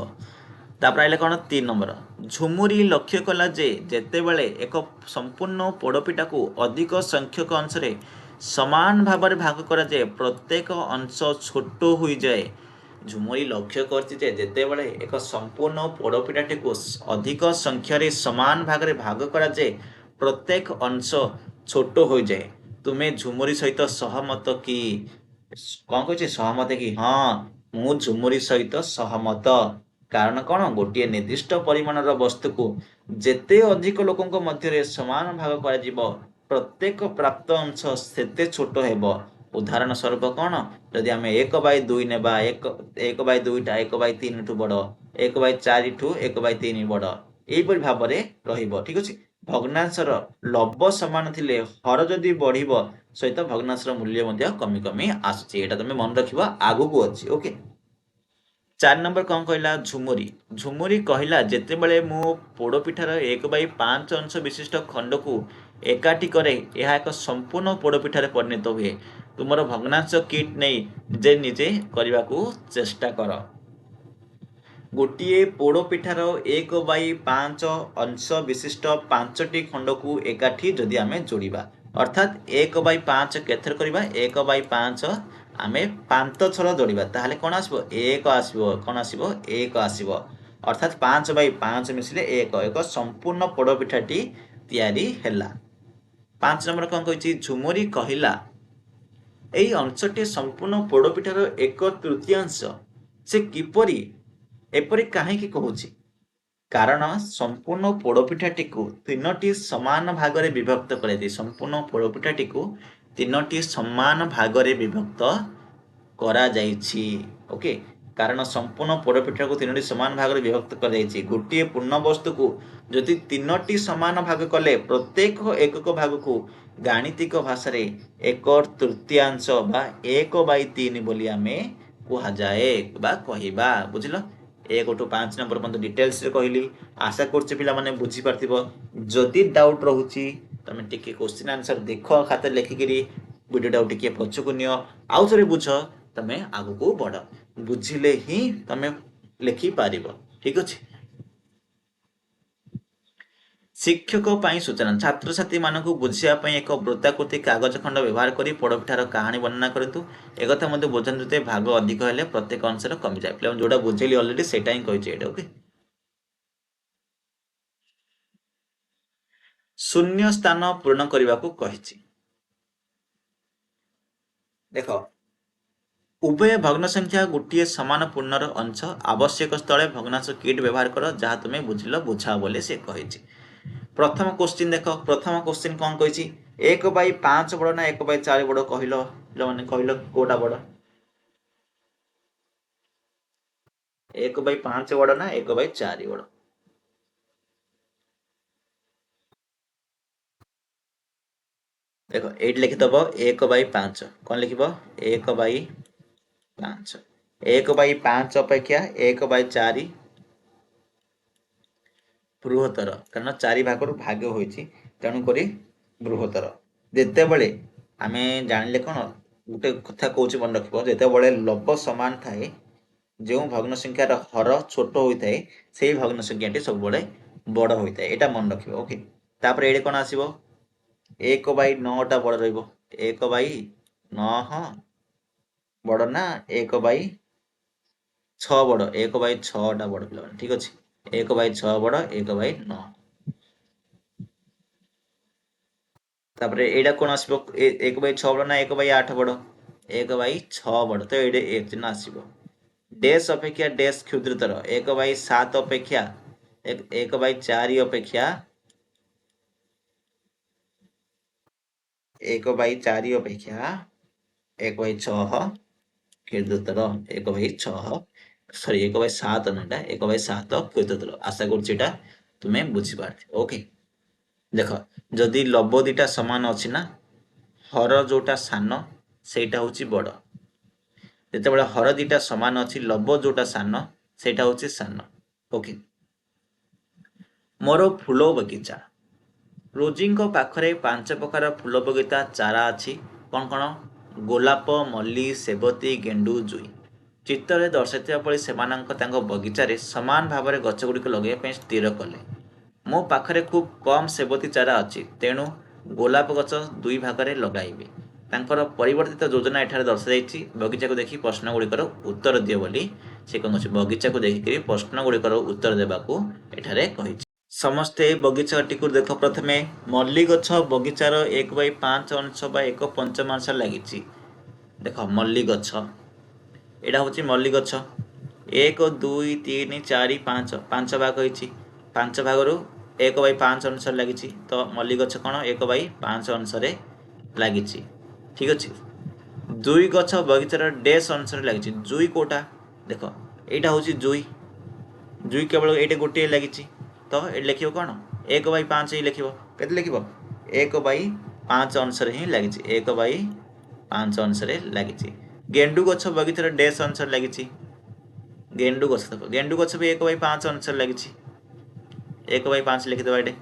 ତାପରେ ଆସିଲେ କ'ଣ? 3 ନମ୍ବର। ଝୁମୁରି ଲକ୍ଷ୍ୟ କଲା ଯେ ଯେତେବେଳେ ଏକ ସମ୍ପୂର୍ଣ୍ଣ ପୋଡ଼ପିଠାକୁ ଅଧିକ ସଂଖ୍ୟକ ଅଂଶରେ ସମାନ ଭାବରେ ଭାଗ କରାଯାଏ ପ୍ରତ୍ୟେକ ଅଂଶ ଛୋଟ ହୋଇଯାଏ। ଝୁମୁରି ଲକ୍ଷ୍ୟ କରିଛି ଯେ ଯେତେବେଳେ ଏକ ସମ୍ପୂର୍ଣ୍ଣ ପୋଡ଼ପିଠାଟିକୁ ଅଧିକ ସଂଖ୍ୟାରେ ସମାନ ଭାଗରେ ଭାଗ କରାଯାଏ ପ୍ରତ୍ୟେକ ଅଂଶ ଛୋଟ ହୋଇଯାଏ। ତୁମେ ଝୁମୁରି ସହିତ ସହମତ କି? କ'ଣ କହୁଛି? ସହମତ କି? ହଁ, ମୁଁ ଝୁମୁରି ସହିତ ସହମତ। କାରଣ କ'ଣ? ଗୋଟିଏ ନିର୍ଦ୍ଦିଷ୍ଟ ପରିମାଣର ବସ୍ତୁକୁ ଯେତେ ଅଧିକ ଲୋକଙ୍କ ମଧ୍ୟରେ ସମାନ ଭାଗ କରାଯିବ ପ୍ରତ୍ୟେକ ପ୍ରାପ୍ତ ଅଂଶ ସେତେ ଛୋଟ ହେବ। ଉଦାହରଣ ସ୍ୱରୂପ କ'ଣ? ଯଦି ଆମେ 1/2 ନେବା, 1/2ଟା 1/3 ଠୁ ବଡ଼, 1/4 ଠୁ 1/3 ବଡ଼, ଏହିପରି ଭାବରେ ରହିବ। ଠିକ୍ ଅଛି, ଭଗ୍ନାଂଶର ଲବ ସମାନ ଥିଲେ ହର ଯଦି ବଢ଼ିବ ସହିତ ଭଗ୍ନାଂଶର ମୂଲ୍ୟ ମଧ୍ୟ କମି କମି ଆସୁଛି। ଏଇଟା ତମେ ମନେ ରଖିବ, ଆଗକୁ ଅଛି। ଓକେ, 4 ନମ୍ବର କ'ଣ କହିଲା? ଝୁମୁରି କହିଲା ଯେତେବେଳେ ମୁଁ ପୋଡ଼ପିଠାର 1/5 ଅଂଶ ବିଶିଷ୍ଟ ଖଣ୍ଡକୁ ଏକାଠି କରେ ଏହା ଏକ ସମ୍ପୂର୍ଣ୍ଣ ପୋଡ଼ପିଠାରେ ପରିଣତ ହୁଏ। ତୁମର ଭଗ୍ନାଂଶ କିଟ୍ ନେଇ ନିଜେ କରିବାକୁ ଚେଷ୍ଟା କର। ଗୋଟିଏ ପୋଡ଼ପିଠାର 1/5 ଅଂଶ ବିଶିଷ୍ଟ 5ଟି ଖଣ୍ଡକୁ ଏକାଠି ଯଦି ଆମେ ଯୋଡ଼ିବା, ଅର୍ଥାତ୍ 1/5 କେତେଥର କରିବା? 1/5 ଆମେ 5 ଥର ଯୋଡ଼ିବା, ତାହେଲେ କ'ଣ ଆସିବ? 1 ଆସିବ। କ'ଣ ଆସିବ? 1 ଆସିବ। ଅର୍ଥାତ୍ 5/5 ମିଶିଲେ 1, ଏକ ସମ୍ପୂର୍ଣ୍ଣ ପୋଡ଼ପିଠାଟି ତିଆରି ହେଲା। 5 ନମ୍ବର କ'ଣ କହିଛି? ଝୁମୁରି କହିଲା ଏହି ଅଂଶଟି ସମ୍ପୂର୍ଣ୍ଣ ପୋଡ଼ପିଠାର 1/3। ସେ କିପରି ଏପରି କାହିଁକି କହୁଛି? କାରଣ ସମ୍ପୂର୍ଣ୍ଣ ପୋଡ଼ପିଠାଟିକୁ 3ଟି ସମାନ ଭାଗରେ ବିଭକ୍ତ କରାଯାଇଛି। ସମ୍ପୂର୍ଣ୍ଣ ପୋଡ଼ପିଠାଟିକୁ 3ଟି ସମାନ ଭାଗରେ ବିଭକ୍ତ କରାଯାଇଛି। ଓକେ, କାରଣ ସମ୍ପୂର୍ଣ୍ଣ ପୋଡ଼ପିଠାକୁ 3ଟି ସମାନ ଭାଗରେ ବିଭକ୍ତ କରାଯାଇଛି। ଗୋଟିଏ ପୂର୍ଣ୍ଣ ବସ୍ତୁକୁ ଯଦି 3ଟି ସମାନ ଭାଗ କଲେ ପ୍ରତ୍ୟେକ ଏକକ ଭାଗକୁ ଗାଣିତିକ ଭାଷାରେ 1/3 ବା 1/3 ବୋଲି ଆମେ କୁହାଯାଏ ବା କହିବା। ବୁଝିଲ? 1 ଠୁ 5 ନମ୍ବର ପର୍ଯ୍ୟନ୍ତ ଡିଟେଲ୍ସରେ କହିଲି। ଆଶା କରୁଛି ପିଲାମାନେ ବୁଝିପାରିଥିବ। ଯଦି ଡାଉଟ୍ ରହୁଛି ତମେ ଟିକେ କ୍ୱେଶ୍ଚିନ୍ ଆନ୍ସର ଦେଖ, ଖାତାରେ ଲେଖିକିରି ଭିଡ଼ିଓଟାକୁ ଟିକେ ପଛକୁ ନିଅ, ଆଉ ଥରେ ବୁଝ, ତମେ ଆଗକୁ ବଢ଼। ବୁଝିଲେ ହିଁ ତମେ ଲେଖିପାରିବ। ଠିକ୍ ଅଛି। ଶିକ୍ଷକ ପାଇଁ ସୂଚନା। ଛାତ୍ରଛାତ୍ରୀମାନଙ୍କୁ ବୁଝିବା ପାଇଁ ଏକ ବୃତ୍ତାକୃତି କାଗଜ ଖଣ୍ଡ ବ୍ୟବହାର କରି ପୋଡ଼ପିଠାର କାହାଣୀ ବର୍ଣ୍ଣନା କରନ୍ତୁ। ଏକଥା ମଧ୍ୟ ବୁଝନ୍ତୁ ଯେ ଭାଗ ଅଧିକ ହେଲେ ପ୍ରତ୍ୟେକ ଅଂଶରେ କମିଯାଏ। ପିଲାମାନେ ଯୋଉଟା ବୁଝେଇଲି ଅଲରେଡି ସେଇଟା ହିଁ କହିଛି ଏଇଟା। ଓକେ, ଶୂନ୍ୟ ସ୍ଥାନ ପୂରଣ କରିବାକୁ କହିଛି। ଦେଖ, ଉଭୟ ଭଗ୍ନ ସଂଖ୍ୟା ଗୋଟିଏ ସମାନ ପୂର୍ଣ୍ଣର ଅଂଶ। ଆବଶ୍ୟକ ସ୍ଥଳେ ଭଗ୍ନାଂଶ କିଟ୍ ବ୍ୟବହାର କର। ଯାହା ତୁମେ ବୁଝିଲ ବୁଝାଅ ବୋଲି ସେ କହିଛି। ପ୍ରଥମ କ୍ୱେଶ୍ଚିନ୍ ଦେଖ, ପ୍ରଥମ କ୍ୱେଶ୍ଚିନ୍ କ'ଣ କହିଛି? 1/5 ବଡ଼ ନା 1/4 ବଡ଼ କହିଲ? ପିଲାମାନେ କହିଲ କୋଉଟା ବଡ଼? 1/5 ବଡ଼ ନା 1/4 ବଡ଼? ଦେଖ, ଏଇଠି ଲେଖିଦବ 1/5। କ'ଣ ଲେଖିବ? 1/5। 1/5 ଅପେକ୍ଷା 1/4 ବୃହତ୍ତର, କାରଣ 4 ଭାଗରୁ ଭାଗ ହୋଇଛି, ତେଣୁକରି ବୃହତ୍ତର। ଯେତେବେଳେ ଆମେ ଜାଣିଲେ କ'ଣ ଗୋଟେ କଥା କହୁଛି ମନେ ରଖିବ, ଯେତେବେଳେ ଲବ ସମାନ ଥାଏ ଯେଉଁ ଭଗ୍ନ ସଂଖ୍ୟାର ହର ଛୋଟ ହୋଇଥାଏ ସେଇ ଭଗ୍ନ ସଂଖ୍ୟାଟି ସବୁବେଳେ ବଡ଼ ହୋଇଥାଏ। ଏଇଟା ମନେ ରଖିବ। ଓକେ, ତାପରେ ଏଇଠି କ'ଣ ଆସିବ? 1/9ଟା ବଡ଼ ରହିବ। 1/9 ବଡ଼ ନା छ बड़ 1/6 बड़ पिला ठीक अच्छे 1/6 बड़ 1/9 तापर एटा कौन आसो 1/6 बड़ ना 1/8 बड़ 1/6 बड़ तो ये चिन्ह आसो डैश अपेक्षा डैश क्षुद्रतर 1/7 अपेक्षा 1/4 अपेक्षा 1/4 अपेक्षा 1/6 क्षुद्रतर 1/6 सॉरी 1/7 ना 1/7 क्षुद्रतर आशा कर तुम्हें बुझीपार ओके देख जदि लब दीटा समान अच्छी ना हर जोटा सान सेटा हूँ बड़ जिते हर दीटा समान अच्छी लब जोटा सान सेटा हूँ सान ओके मोर फूल बगीचा रोजी पाखरे 5 प्रकार फूल बगीचा चारा अच्छी कौन कौन गोलाप मल्ली सेबती गेंडू जुई चित्तर दर्शाइवा परि से बगीचारे समान भाव में गछगुड़िक लगे स्थिर कले मो पाखरे खूब कम सेबती चारा अच्छी तेणु गोलाप गछ 2 भागरे लगाइबी तांकर परिवर्तित योजना एठारे दर्शाई बगीचा को देखी प्रश्न गुड़िकर उत्तर दियो बोली से कौन बगीचा को देखिक प्रश्न गुड़िकर उत्तर देवाक एठारे कहिछि समस्ते बगीचाटी को देख प्रथमे मल्ली गछ बगीचार 1/5 अंश बा 1/5 लगी देख मल्ली गछ एटा हूँ मल्ली गछ 1 2 3 4 5 5 भाग होती 5 भाग 1/5 अंश लगी तो मल्ली गछ कौन 1/5 अंश लगी ठीक अच्छे जुई गछ बगीचार डैश अंश लगी जुई कोटा देख यहाँ हूँ जुई जुई केवल ये गोटे लगी तो ये लिख कौन 1/5 ही लिख के लिख 1/5 अंश ही लगी 1/5 अंश लगी गेंडू गछ बगीचार डैश अंश लगी गेंडू गछ देख गेंडू गछ भी 1/5 अंश लगी 1/5 लिखिदेव ये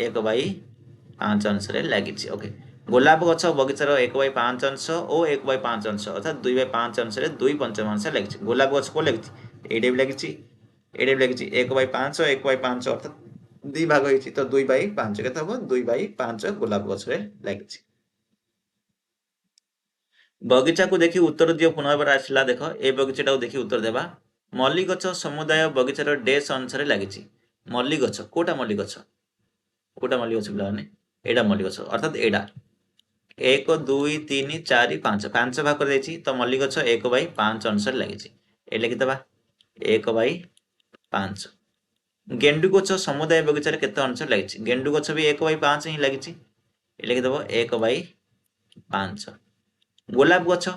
1/5 अंश लगी ओके गोलाप गछ बगीचार 1/5 अंश और 1/5 अंश अर्थात 2/5 अंश 2/5 लगी गोलाप गछ को लगी ये भी लगी ये लगी 1/5 1/5 अर्थात 2 भाग होती तो 2/5 के 2/5 गोलाप गछ लगी बगीचा को देखी उत्तर दियो पुनर्बार आसला देख ए बगीचा देखी उत्तर देवा मल्ली गछ समुदाय बगीचार डैश अंश लगी मल्ली गछ कोटा मल्ली गछ मल्ली गछ पे एटा मल्ली गछ अर्थात एटा 1 2 3 4 5 5 भाग कर तो मल्ली गछ 1/5 अंश लगी ये लिखिदेवा 1/5 गेंडू गछ समुदाय बगीचार केते अंश लगी गेंडू गछ भी 1/5 ही लगी लिखिदेव 1/5 गोलाप गछ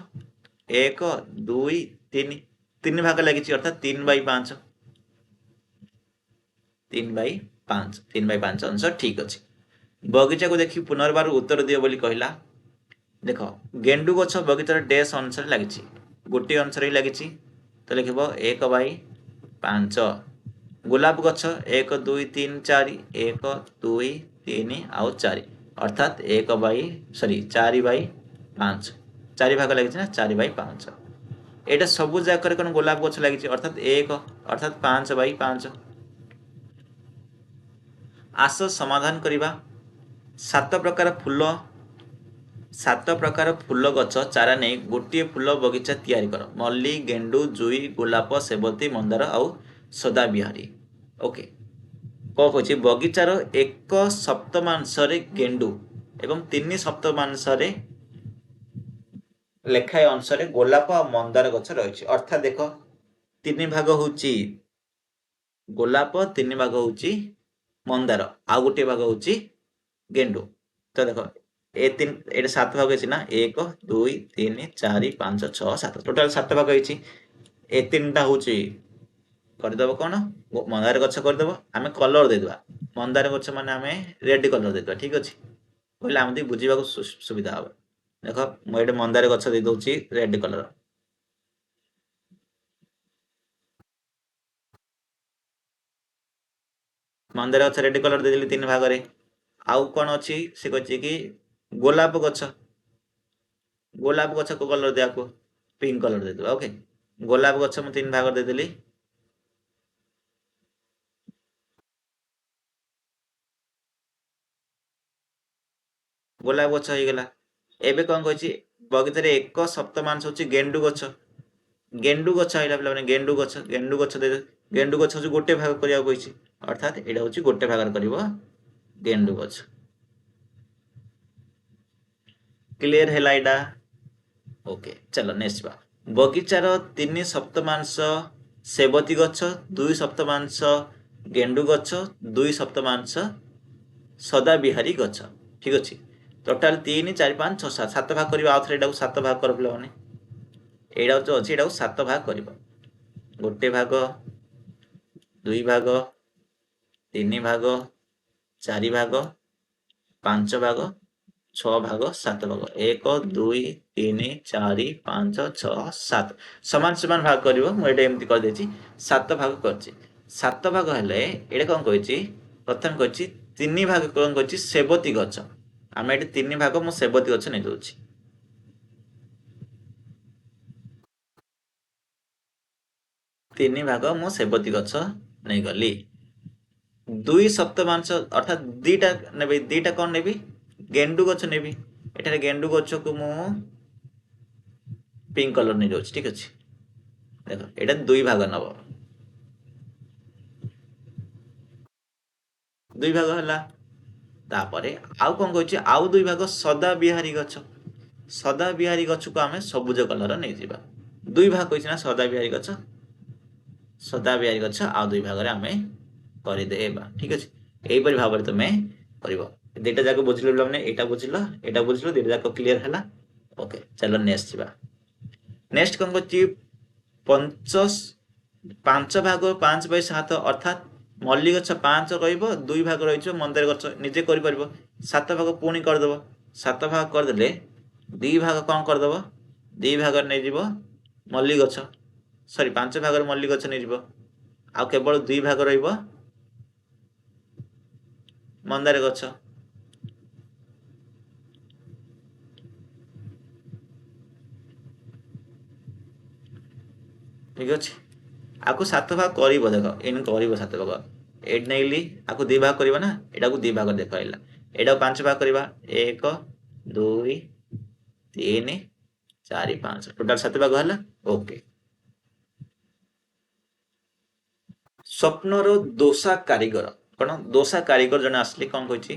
1 2 3 3 भाग लगी अर्थात 3/5 3/5 अंश ठीक अच्छे बगीचा को देखी पुनर्बार उत्तर दियो बोली कहला देख गेंडू गछ बगीचार डैश अंश लगी गोटे अंश ही लगी तो लिख 1/5 गोलाप गछ 1 2 3 4 1 2 3 आउ 4 अर्थात 4/5 4 भाग लगी ना 4/5 एटा सबू जगह कौन गोलाप गछ लगी अर्थात 1 अर्थात 5/5 आस समाधान करवा 7 प्रकार फूल गछ चारा नहीं गोटे फूल बगीचा तैयारी कर मल्ली गेंडू जुई गोलाप सेबती मंदार आउ सदा बिहारी ओके कौन कह बगीचार 1 सप्तमांश गेंडू एवं 3 सप्तमांश लेखाए अंश गोलाप और मंदार गछ रही अर्थात देख 3 भाग हूँ गोलाप 3 भाग हूँ मंदार आ गोटे भाग हूँ गेंडू तो देख ए 7 भाग है ना 1 2 3 4 5 6 7 टोटाल 7 भाग होती ए 3टा हूँ करदेव कौन मंदार गछ करदेव आम कलर देदेबा मंदार गछ मान आम रेड कलर देदेबा ठीक अच्छे कहले आम बुझा सुविधा हम देख मुझे मंदार गछ दे दूसरी रेड कलर मंदार गछ रेड कलर देदेली 3 भाग में आउ कौन अच्छी से कही कि गोलाप गछ को कलर दिया पिंक कलर देदेबा ओके गोलाप गछ मुझे 3 भाग देदेली गोलाप गछ हो गला एबे कौन कही बगीचार 1 सप्तमांश हूँ गेंडू गछ गेंडु गछ आइला पिला माने गेंडु गछ दे गेंडु गछ हଉଛି गोटे भाग करिया कहछि अर्थात एटा हଉଛି गोटे भाग करबो गेंडु गछ क्लियर हैला एटा ओके चलो नेक्स्ट बा बगीचार 3 सप्तमांश सेबती गछ 2 सप्तमांश गेंडु गछ 2 सप्तमांश सदा बिहारी गछ ठीक अछि टोटल 3 4 5 6 7 7 भाग करबा आउथरे एटा 7 भाग कर पिला माने एटा जो अछि एटा 7 भाग करबा गोटे भाग 2 भाग 3 भाग 4 भाग 5 भाग 6 भाग 7 भाग 1 2 3 4 5 6 7 समान समान भाग करिवो मु एटा एमति कर देछि 7 भाग करछि 7 भाग हेले एटा कोन कहछि प्रथम कहछि 3 भाग कोन कहछि सेबती गछ आमे एटा 3 भाग मु सेबती गछ नै दोछि 3 भाग मु सेबती गछ नै गली 2 सप्तमांश अर्थात दीटा नेबी दीटा कोन नेबी गेंडु गछ नेबी एठारे गेंडु गछ को मु पिंक कलर नै दोछि ठीक अछि देखो एटा 2 भाग नबो 2 भाग हला तापरे आउ कोन कहछि आउ 2 भाग सदा बिहारी गछ को आमे सबुज कलर नै जिबा 2 भाग कहछि ना सदा बिहारी गछ आउ 2 भाग रे आमे करि देबा ठीक अछि एई परि भाव रे तमे करिवो देटा जाको बुझिलो माने एटा बुझिलो देटा जाको क्लियर हला ओके चलो नेक्स्ट जिबा नेक्स्ट कोन कहछि 5 भाग 5/7 अर्थात मल्ली गछ 5 कहइबो 2 भाग रहिछो मंदार गछ निजे करि परबो 7 भाग पुणी कर देबो 7 भाग कर देले 2 भाग कोन कर देबो 2 भाग नै जिवो मल्ली गछ सॉरी 5 भाग रे मल्ली गछ नै जिवो आ केवल 2 भाग रहिबो मंदार गछ ठीक अछि आको 7 भाग करिवो देखो इन करिवो 7 भाग एट नेली आको 2 भाग करिवो ना एटा को 2 भाग देखाइला एटा 5 भाग करिवा 1 2 3 4 5 टोटल 7 भाग हला ओके स्वप्नर दोषा कारीगर कोन दोषा कारीगर जने असली कोन कहछि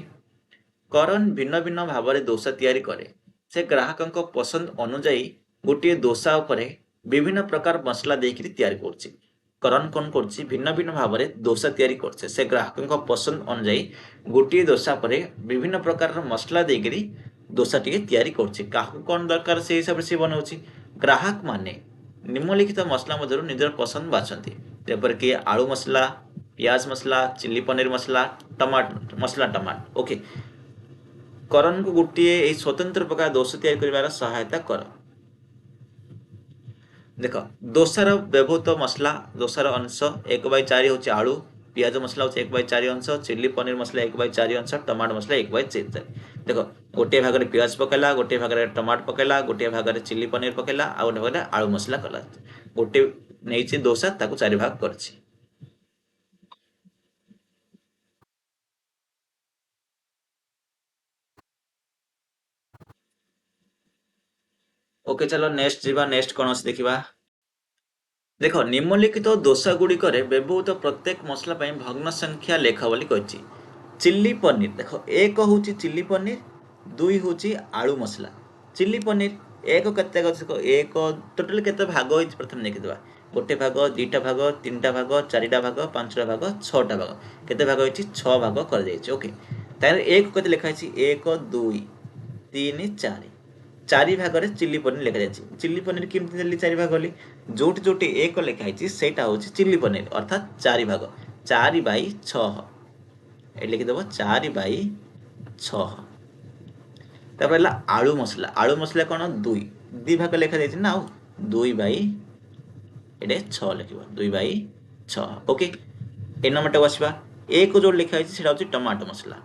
करण भिन्न भिन्न भाव दोषा तैयारी करे से ग्राहक पसंद अनुଯାयी गोटे दोषा उपरे विभिन्न प्रकार मसला देकरी तैयारी करछि करण कोन करछि भिन्न भिन्न भाव दोषा तैयारी करछि से ग्राहक पसंद अनुଯାयी गोटे दोषा परे विभिन्न प्रकार मसला देकरी दोषा टिके तैयारी करछि काहू कोन दरकार से हिसाब से बनाउछि ग्राहक माने निम्नलिखित मसला मधुर निजर पसंद बाछंती जेपर कि आलू मसला प्याज मसला चिल्ली पनीर मसला टमाटर मसला टमाटर ओके करण को गोटे ए स्वतंत्र प्रकार दोष तैयारी करिवार सहायता कर देख दोसार व्यवहृत मसला दोसार अंश 1/4 होची आलू प्याज मसला होची 1/4 अंश चिल्ली पनीर मसला 1/4 अंश टमाटर मसला 1/4 देख गोटे भाग रे प्याज पकेला गोटे भाग रे टमाटर पकेला गोटे भाग रे चिल्ली पनीर पकेला आ गोटे भाग रे आलू मसला कला गोटे नेइची दोसा ताको 4 भाग करछि ओके चलो नेक्स्ट जीवा नेक्स्ट कोन देखिबा देखो निम्नलिखित दोषा गुड़िक व्यवहृत प्रत्येक मसला भग्न संख्या लेख बोली कहछि चिल्ली पनीर देखो 1 हूँ चिल्ली पनीर 2 हूँ आलू मसला चिल्ली पनीर 1 केते एक टोटल केते भाग होई प्रथम देखिदबा गोटे भाग 2टा भाग 3टा भाग 4टा भाग 5टा भाग 6टा भाग केते भाग होई 6 भाग कर जायछि ओके तार 1 केते लिखा अछि 1 2 3 4 चारि भाग रे चिल्ली पनीर लिखा जायछि चिल्ली पनीर केमति देली चारि भाग होली जोटी जोटी 1 लिखा आइछि सेटा होछि चिल्ली पनीर अर्थात 4 भाग 4/6 ए लिखि देबो 4/6 तापर आलू मसला कोन 2 भाग लिखा जायछि ना 2/6 लिखिबो 2/6 ओके ए नंबर आसबा 1 जो लिखा आइछि सेटा होछि टमाटो मसला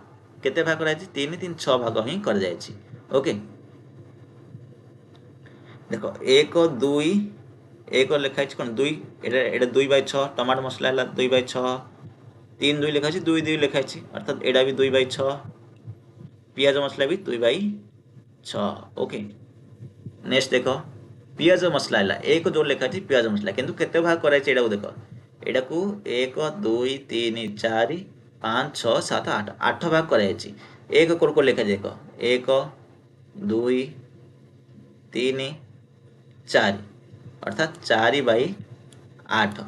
केते भाग कराइछि 3 3 6 भाग ही कर जायछि ओके देखो 1 2 1 लिखा है कौन 2 एटा 2/6 टमाटो मसला है 2/6 3 2 लिखा है 2 2 लिखा है अर्थात एटा भी 2/6 पियाज मसला भी 2/6 ओके नेक्स्ट देखो पियाज मसला है एक जो लिखा है पियाज मसला किंतु केते भाग कराई एटा देख एटा को 1 2 3 4 5 6 7 8 8 भाग कराई एक कोड़ को लिखा देख 1 2 3 4 अर्थात 4/8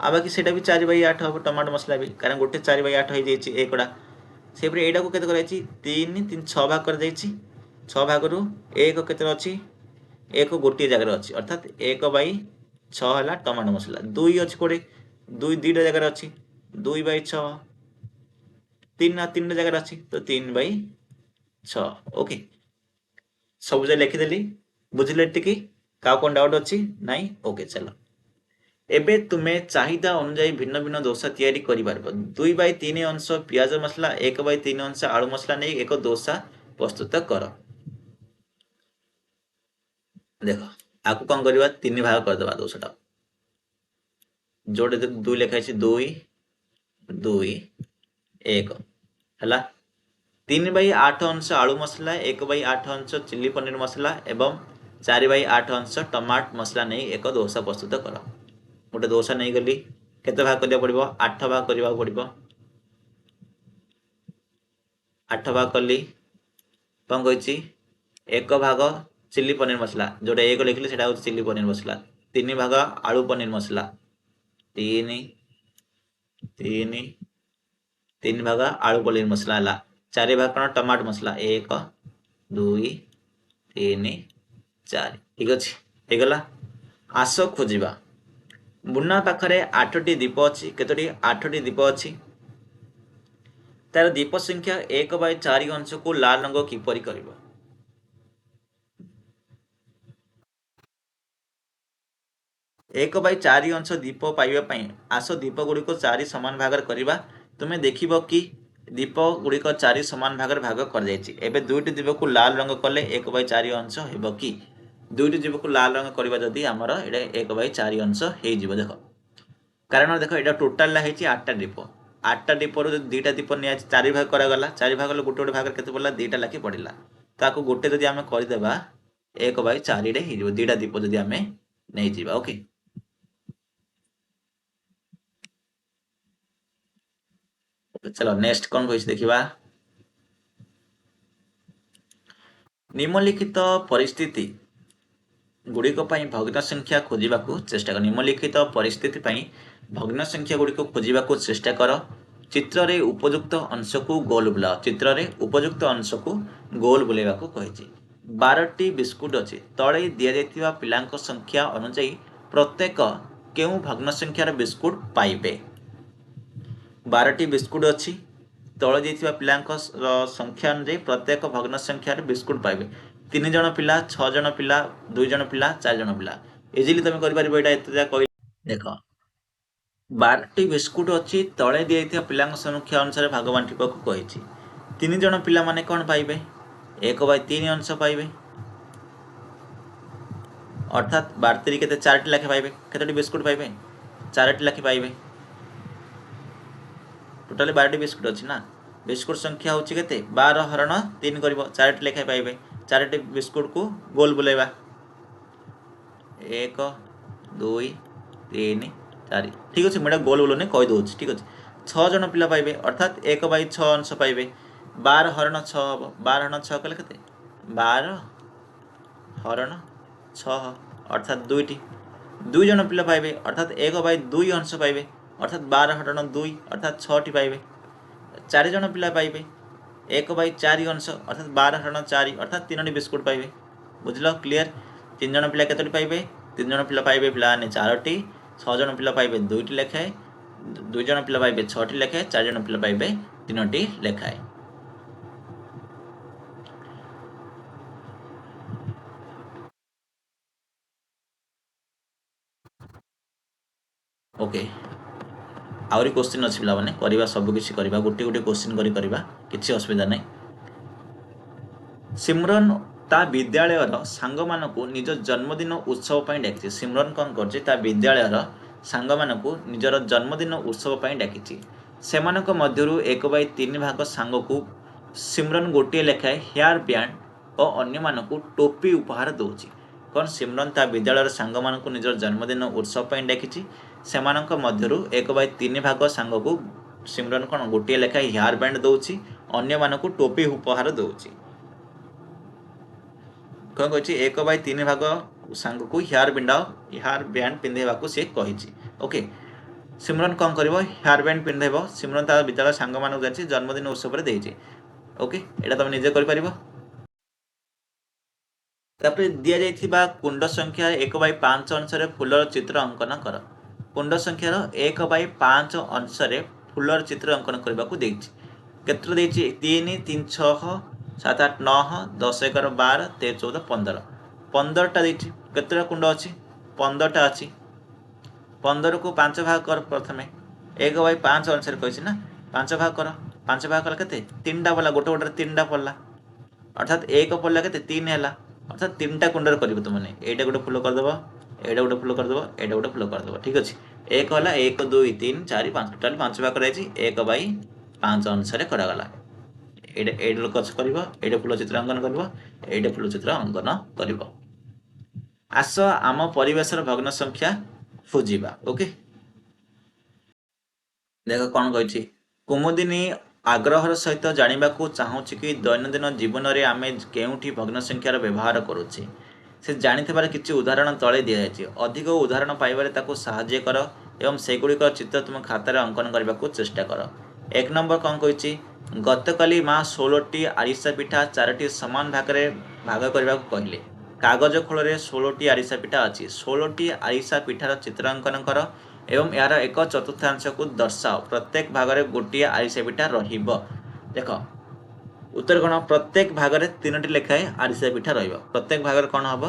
आ बाकी सेटा भी 4/8 हम टमाटो मसला भी कारण गोटे 4/8 हो जाइए एकड़ा से एटा को केते कराई 3 3 6 भाग कर जाइए 6 भाग रु एक केते अछि एक गोटे जगह अच्छी अर्थात 1/6 है टमाटो मसला 2 अच्छी कोड़े 2 दुईटा जगह अच्छी 2/6 तीन जगह अच्छी तो 3/6 ओके सब जगह लिखिदेली बुझिले टिकी का कौन डाउट अच्छी नाई ओके चलो एबे तुमे चाहिदा अनुजाई भिन्न भिन्न दोसा तैयारी करि पारबो 2/3 अंश पियाज मसला 1/3 अंश आलू मसला नहीं एक दोसा प्रस्तुत कर देख आपको कौन करवा 3 भाग करदे दोसटा जोड़े 2 लिखाई 2 2 1 है 3/8 अंश आलू मसला 1/8 अंश चिल्ली पनीर मसला एवं 4/8 अंश टमाट मसला नहीं एक दोसा प्रस्तुत कर गोटे दोसा नहीं गली केते भाग करबा पड़िबो 8 भाग करबा पड़िबो 8 भाग कली कौन कही 1 भाग चिल्ली पनीर मसला जोटा 1 लिखली सेटा होची चिल्ली पनीर मसला 3 भाग आलू पनीर मसला 3 3 3 भाग आलू पनीर मसला है 4 भाग कौन टमाटो मसला 1 2 3 4 ठीक अच्छे ହେଇଗଲା आस खोजा मुन्ना पाखरे 8टी दीप अच्छी केतोटी 8टी दीप अच्छी तार दीप संख्या 1/4 अंश को लाल रंग किपरि करिवो 1/4 अंश दीप पाइबा आस दीप गुड़िक 4 समान भाग करवा तुम्हें देखिब कि दीप गुड़िक 4 समान भाग कर जाइए एबे दुईटी दीप को लाल रंग कले 1/4 अंश हेब कि दुईटी दीप को लाल रंग करवा जदि आमर ये 1/4 अंश हो देख कारण देख ये टोटाल है 8टा दीप 8टा दीप दुईटा दीप नि 4 भाग करागला 4 भाग गोटे गोटे भाग के पड़ा 2टा लाखी पड़ा ताको गोटे जदि आम करदेबा 1/4 हो दुईटा दीप जदि आम नहीं जावा ओके चलो नेक्स्ट कौन कही देखा निम्नलिखित परिस्थिति गुड़िक भग्न संख्या खोजा चेष्टा कर निम्नलिखित परिस्थिति भग्न संख्या गुड़िक खोजा चेष्टा कर चित्र रे उपयुक्त अंश को गोल बुलाओ चित्र रे उपयुक्त अंश को गोल बुलेवा कही 12टी बिस्कुट अच्छी तले दि जाइथिबा पिलांक संख्या अनुसार प्रत्येक केउ भग्न संख्यार बिस्कुट पाइबे 12टी बिस्कुट अच्छी तले जाइथिबा पिलांक संख्या अनुसार प्रत्येक भग्न संख्यार बिस्कुट पाइबे 3 जन पिला 6 जन पिला 2 जन पिला 4 जन पिला इजिली तुम कर देख 12टी बिस्कुट अच्छी तले दि जाइथिबा पिलांक संख्या अनुसार भाग बांटिबा को कहिछि 3 जन पिला माने कोन पाइबे 1/3 अंश पाइबे अर्थात 12 केते 4टी लाखे पाइबे केतोटी बिस्कुट पाइबे 4टी लाखे पाइबे टोटाली 12टी बिस्कुट अच्छी ना बिस्कुट संख्या होची केते 12 हरण 3 करिवो 4टी लेखा पाइबे 4टी बिस्कुट को गोल बुलेबा 1 2 3 4 ठीक अच्छे मुझे गोल बुलने कही दूसरी ठीक अच्छे 6 जन पिला पाइबे अर्थात 1/6 अंश पाइबे 12 हरण 6 हम 12 हरण 6 कले केते 12 हरण 6 अर्थात 2टी 2 जन पिला पाइबे अर्थात 1/2 अंश पाइबे अर्थात 12 हरण 2 अर्थात 6टी पाइबे 4 जन पिला पाइबे 1/4 अंश अर्थात 12 हरण 4 अर्थात 3टी बिस्कुट पाइबे बुझल क्लीयर 3 जन पिला केतोटी पाइबे 3 जन पिला पाइबे पिला 4टी 6 जन पिला पाइबे 2टी लेखाए 2 जन पिला पाइबे 6टी लेखाए 4 जन पिला पाइबे 3टी लेखाए ओके आउरी क्वेश्चन अच्छी पिला माने करबा सब किछि करबा गोटे गोटे क्वेश्चन करी करबा किछि असुविधा नहीं सिमरन ता विद्यालय सांग मानकु निज जन्मदिन उत्सव पई डाकिछि सिमरन कोन करछि ता विद्यालय सांग मानकु निजर जन्मदिन उत्सव पई डाकिछि सेमानक मध्यरु 1/3 भाग सांग को सिमरन गोटे लेखाए हेयर बैंड और अन्य मानकु टोपी उपहार दउछि कौन सिमरन ता विद्यालय सांग मानक निजर जन्मदिन उत्सव पर डाकी से मध्य 1/3 भाग सांग को सिमरन कौन गोटे लेखा हेयर बैंड दौची अन्य मानक टोपी उपहार दौची कौन कही 1/3 भाग सांग को हेयर बैंड पिंधेवा सी कही ओके सिमरन कौन कर हेयर बैंड पिंधेब सिमरन ता विद्यालय सांग मानक जाची जन्मदिन उत्सव पर देची ओके एटा तुम निजे कर परिबो तापर दिया जाइथिबा कुंड संख्या 1/5 अंशरे फूलर चित्र अंकन कर कुंड संख्यार 1/5 अंशरे फूलर चित्र अंकन करने को केत्र देछि 3 3 6 7 8 9 10 11 12 13 14 15 15टा देछि केतरा कुंड अछि 15टा अछि 15 को 5 भाग कर प्रथमे 1/5 अंशरे कहिछि ना 5 भाग कर 5 भाग कला केते 3टा पड़ला गोटे गोटे 3टा पड़ला अर्थात 1 पड़ला केते 3 हैला अर्थात 3टा कुंडर करिवो तुमने एटा गोटे फुल कर देबो एटा गोटे फुल कर देबो एटा गोटे फुल कर देबो ठीक अछि एक होला 1 2 3 4 5 टोटल 5 भाग कराइछि 1/5 अनुसार करागला एटा कच करिवो एटा फुल चित्र अंकन करिवो एटा फुल चित्र अंकन करिवो आस आम परिवेशर भग्न संख्या खोजिबा ओके देख कौन कही कुमुदिनी आग्रहर सहित जानवा चाहूँ कि दैनंदिन जीवन में आम के भग्न संख्यार व्यवहार करुचे से जानी किसी उदाहरण तले दि जाए अधिक उदाहरण पाइबार साहाय्य कर एवं सेगुड़िक चित्र तुम खातार अंकन करने को चेष्टा कर 1 नंबर कौन कही गतकाली माँ 16टी आरिसा पिठा 4टी सामान भागे भाग करने को कहले कागज खोल 16टी आरिसा पिठा अच्छी 16टी आरिसा पिठार चित्र अंकन कर एवं यार एक चतुर्थांश को दर्शाओ प्रत्येक भाग में गोटे आरिसा पिठा रहिबो देख उत्तर कौन प्रत्येक भाग में 3टी लेखाएं आरिसा पिठा रहिबो प्रत्येक भाग में कौन हम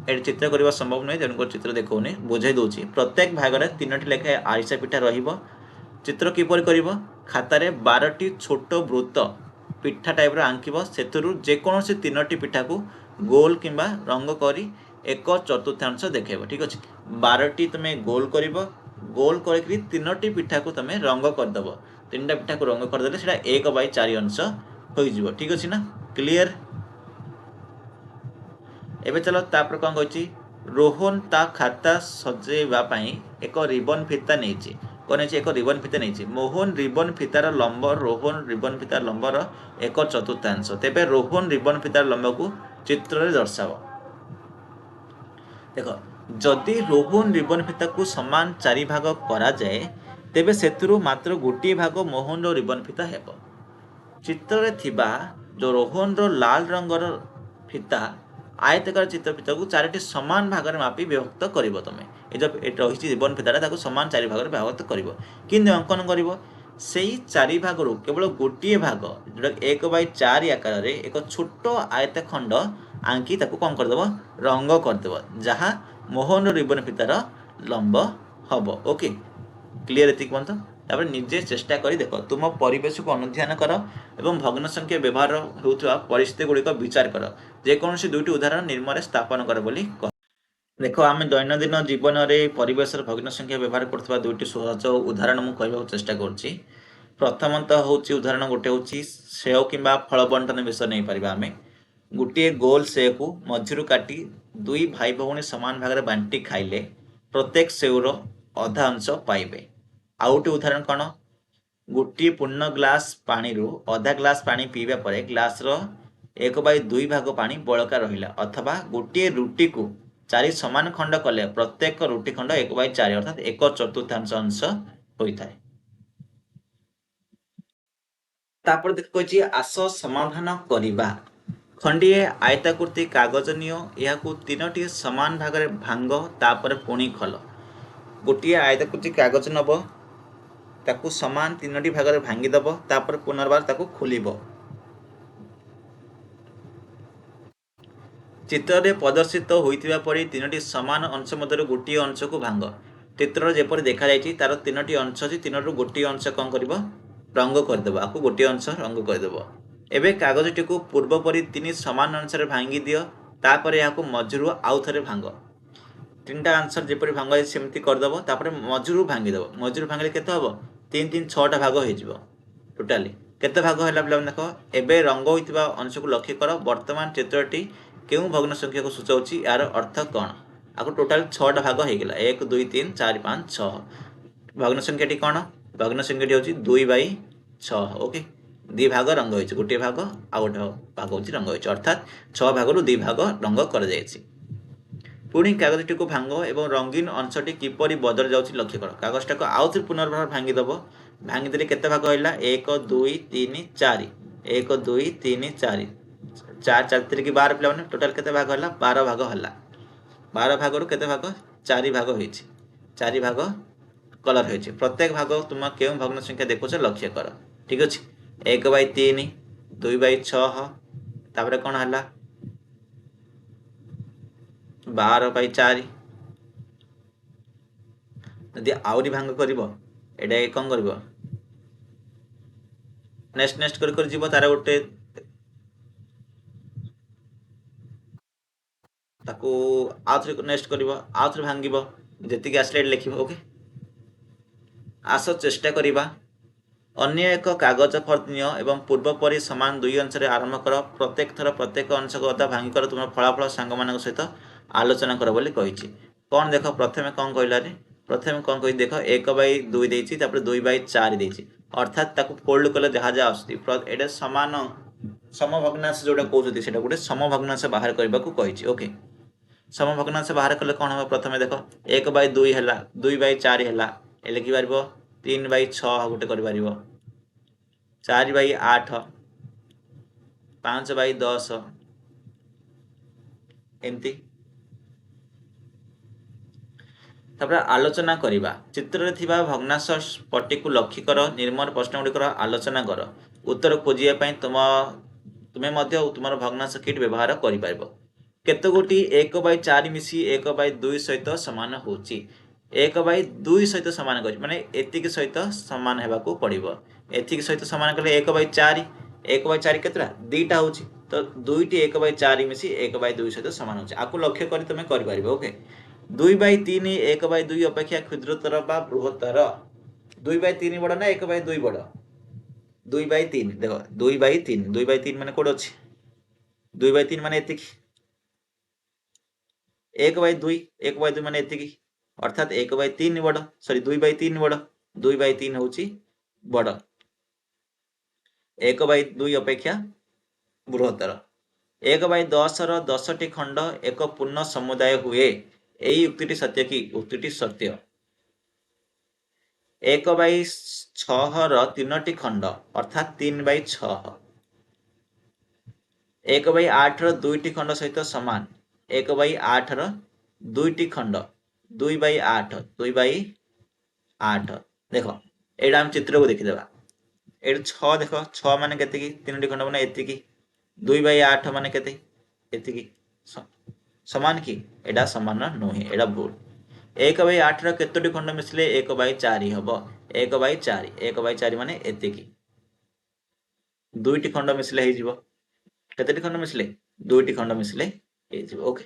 ये चित्र करने संभव नहीं तेणुक चित्र देखौनी बुझे दूसरी प्रत्येक भाग में 3टी लेखाएं आरिसा पिठा रहिबो चित्र किपर कर खातार 12टी छोट वृत्त पिठा टाइप आंकिब से जेकोसी 3टी पिठा को गोल किंबा रंग करी एक चतुर्थांश देखेब ठीक अच्छे 12टी तुम्हें गोल कर गोल कर 3टी पिठा को तुम रंग करदेव 3टा पिठा को रंग करदे से 1/4 अंश हो ठीक अच्छे ना क्लीयर एवं चलो तापर कौन कही रोहन ता खाता सजेवाई एक रिबन फिता नहीं कौन एक रिबन फिता नहीं मोहन रिबन फितार लंब रोहन रिबन फितार लंबर एक चतुर्थांश तेरे रोहन रिबन फितार लंब को चित्र दर्शाव देख जदि रोहन रिबन फिता को समान 4 भाग करा जाए तेबे सेतुरु मात्र गोटे भाग मोहन रिबन फिता हेब चित्र रे थिबा जो रोहन रो लाल रंगर फिता आयतकार चित्र फिता को 4टी समान भाग में मापी विभक्त करिवो तमे ए जो रही रिबन फिताटा ताको समान 4 भाग में विभक्त करिवो किंतु अंकन करिवो सेही 4 भाग रो केवल गोटे भाग जोटा 1/4 आकार रे एक छोट आयत खंड आंकी ताको कौन करदेव रंग करदेव जहाँ मोहन रिबन फितार लंब हम ओके क्लीयर एति कहत तापर निजे चेष्टा करी देख तुम परिवेश को अनुध्यान कर एवं भग्न संख्या व्यवहार होउथवा परिस्थिति गुड़िक विचार कर जेकोसी 2टी उदाहरण निर्मय स्थापन कर बोली कह देख आम दैनंदिन जीवन में परिवेश भग्न संख्या व्यवहार करथवा 2टी सहज उदाहरण मु कहबाक चेष्टा करुच्ची प्रथमतः होची उदाहरण गोटे होची सेव किंबा फल बंटन विषय नहीं पारिबा आमे गोटे गोल सेव को मझिरु काटी 2 भाई भौणी समान भाग में बांटी खाइले प्रत्येक सेवर अधा अंश पाइबे आउ गोटे उदाहरण कौन गोटे पूर्ण ग्लास पानी रु अधा ग्लास पानी पीवा पर ग्लास रो 1/2 भाग पानी बड़का रहिला अथवा गोटे रुटी को 4 समान खंड कले प्रत्येक रुटी खंड 1/4 अर्थात एक चतुर्थांश अंश होता है तापर देख कही आस समाधान करिबा खंडीए आयताकृति कागज नियो या 3टी समान भाग में भांग तापर पुणी खल गोटे आयताकृति कागज नब ताकू समान 3टी भाग में भांगीदेव तापर पुनर्बार ताकू खोलिब चित्र में प्रदर्शित होइतिबा परि 3टी समान अंश मध्य गोटे अंश को भांग चित्र जेपरि देखा जाइछि तार 3टी अंश अछि 3 गोटे अंश कौन कर रंग करदेव आपको गोटे अंश रंग करदेव एबे कागजटी को पूर्व परि 3 समान अनुसार भांगी दियो तापर यहाँ मझिरु आउ थे भांग 3टा आंसर जेपरि भांग सेमती करदेव तापर मझिरु भांगीदेव मझिरु भांगे केते हम 3 3 6टा भाग हो टोटाली केते भाग है पे देख एबे रंग होइतिबा अंश को लक्ष्य कर वर्तमान चित्रटी केउं भग्न संख्या को सूचाउछि यार अर्थ कोन आको टोटल 6टा भाग हो गेला 1 2 3 4 5 6 भग्न संख्याटी कोन भग्न संख्याटी होछि 2/6 ओके दी भाग रंग होइछि गोटे भाग आ गोटे भाग होछि रंग होइछि अर्थात 6 भागरु दी भाग रंग कर जायछि पुणी कागजटी को भांग एवं रंगीन अंशटी किपरि बदल जाउछि लक्ष्य कर कागजटा को आउथि पुनर्बार भांगी दबो भांगी देले केते भाग होइला 1 2 3 4 1 2 3 4 4 4 3 की 12 पिला माने टोटल केते भाग होला 12 भाग होला 12 भाग रु केते भाग 4 भाग होइछि 4 भाग कलर होइछि प्रत्येक भाग तुम केउ भग्न संख्या देखुछ लक्ष्य कर ठीक अछि 1/3 2/6 तापर कोन हला 12/4 यदि आउरी भांग करिवो एडा कोन करिवो नेक्स्ट कर जीवो तारा गोटे ताकू आउथरे नेक्स्ट करिवो आउथरे भांगिबो जेतिके आसले लिखिबो ओके आस चेष्टा करिबा अन्य एक कागज फर्निय एवं पूर्व परि समान दुई अंश रे आरंभ कर प्रत्येक थर प्रत्येक अंश को अदा भांगी कर तुम फलाफल सांग मानक सहित आलोचना कर बोली कहिछि कोन देखो प्रथमे कोन कहला रे प्रथमे कोन कहि देखो 1/2 देछि तापर 2/4 देछि अर्थात ताकू फोल्ड कले जहा जा आसति एडा समान समभग्नांश जोडा कहउछथि सेटा गुटे समभग्नांश बाहर करबा को कहिछि ओके समभग्नांश बाहर कले कोन हो प्रथमे देखो 1/2 हैला 2/4 हैला ए लिखि पारिबो 3/6 गोटे करि पारिबो 4/8 5/10 एमती तापर आलोचना करिबा चित्र रे थिबा भग्नांश पट्टी को लक्ष्य कर निर्मल प्रश्न गुडी कर आलोचना कर उत्तर खोजिया पई तुमे मध्य तुमर भग्नांश किट व्यवहार करि पारिबो केते गोटी 1/4 मिसी 1/2 सहित समान होची 1/2 सहित समान कर माने एतिक सहित समान हेबा को पड़िबो एतिक सहित समान कले 1/4 1/4 केतरा दुईटा होची तो दुईटी 1/4 मिसी 1/2 सहित समान होची आकु लक्ष्य करी तुमे करि पारिबो ओके 2/3 1/2 अपेक्षा क्षुद्रतर बा बृहत्तर 2/3 बड़ ना 1/2 बड़ 2/3 देखो 2/3 माने कोड अछि 2/3 माने एतिक 1/2 माने एतिक अर्थात 1/3 बड़ सॉरी 2/3 बड़ 2/3 होची बड़ 1/2 अपेक्षा बृहत्तर 1/10 रो 10टी खंड एक पूर्ण समुदाय हुए एई उक्तिटी सत्य की उक्तिटी सत्य 1/6 रो 3टी खंड अर्थात 3/6 1/8 रो 2टी खंड सहित समान 1/8 रो 2टी खंड 2/8 2/8 देखो एडा हम चित्र को देखि देबा एड 6 देखो 6 माने केते की 3टी खंड माने एति की 2/8 माने केते एति की समान की एडा समान नोही एडा भूल 1/8 रो केतोटी खंड मिसले 1/4 हबो 1/4 माने एति की दुईटी खंड मिसले हे जिवो केतोटी खंड मिसले दुईटी खंड मिसले हे जिवो ओके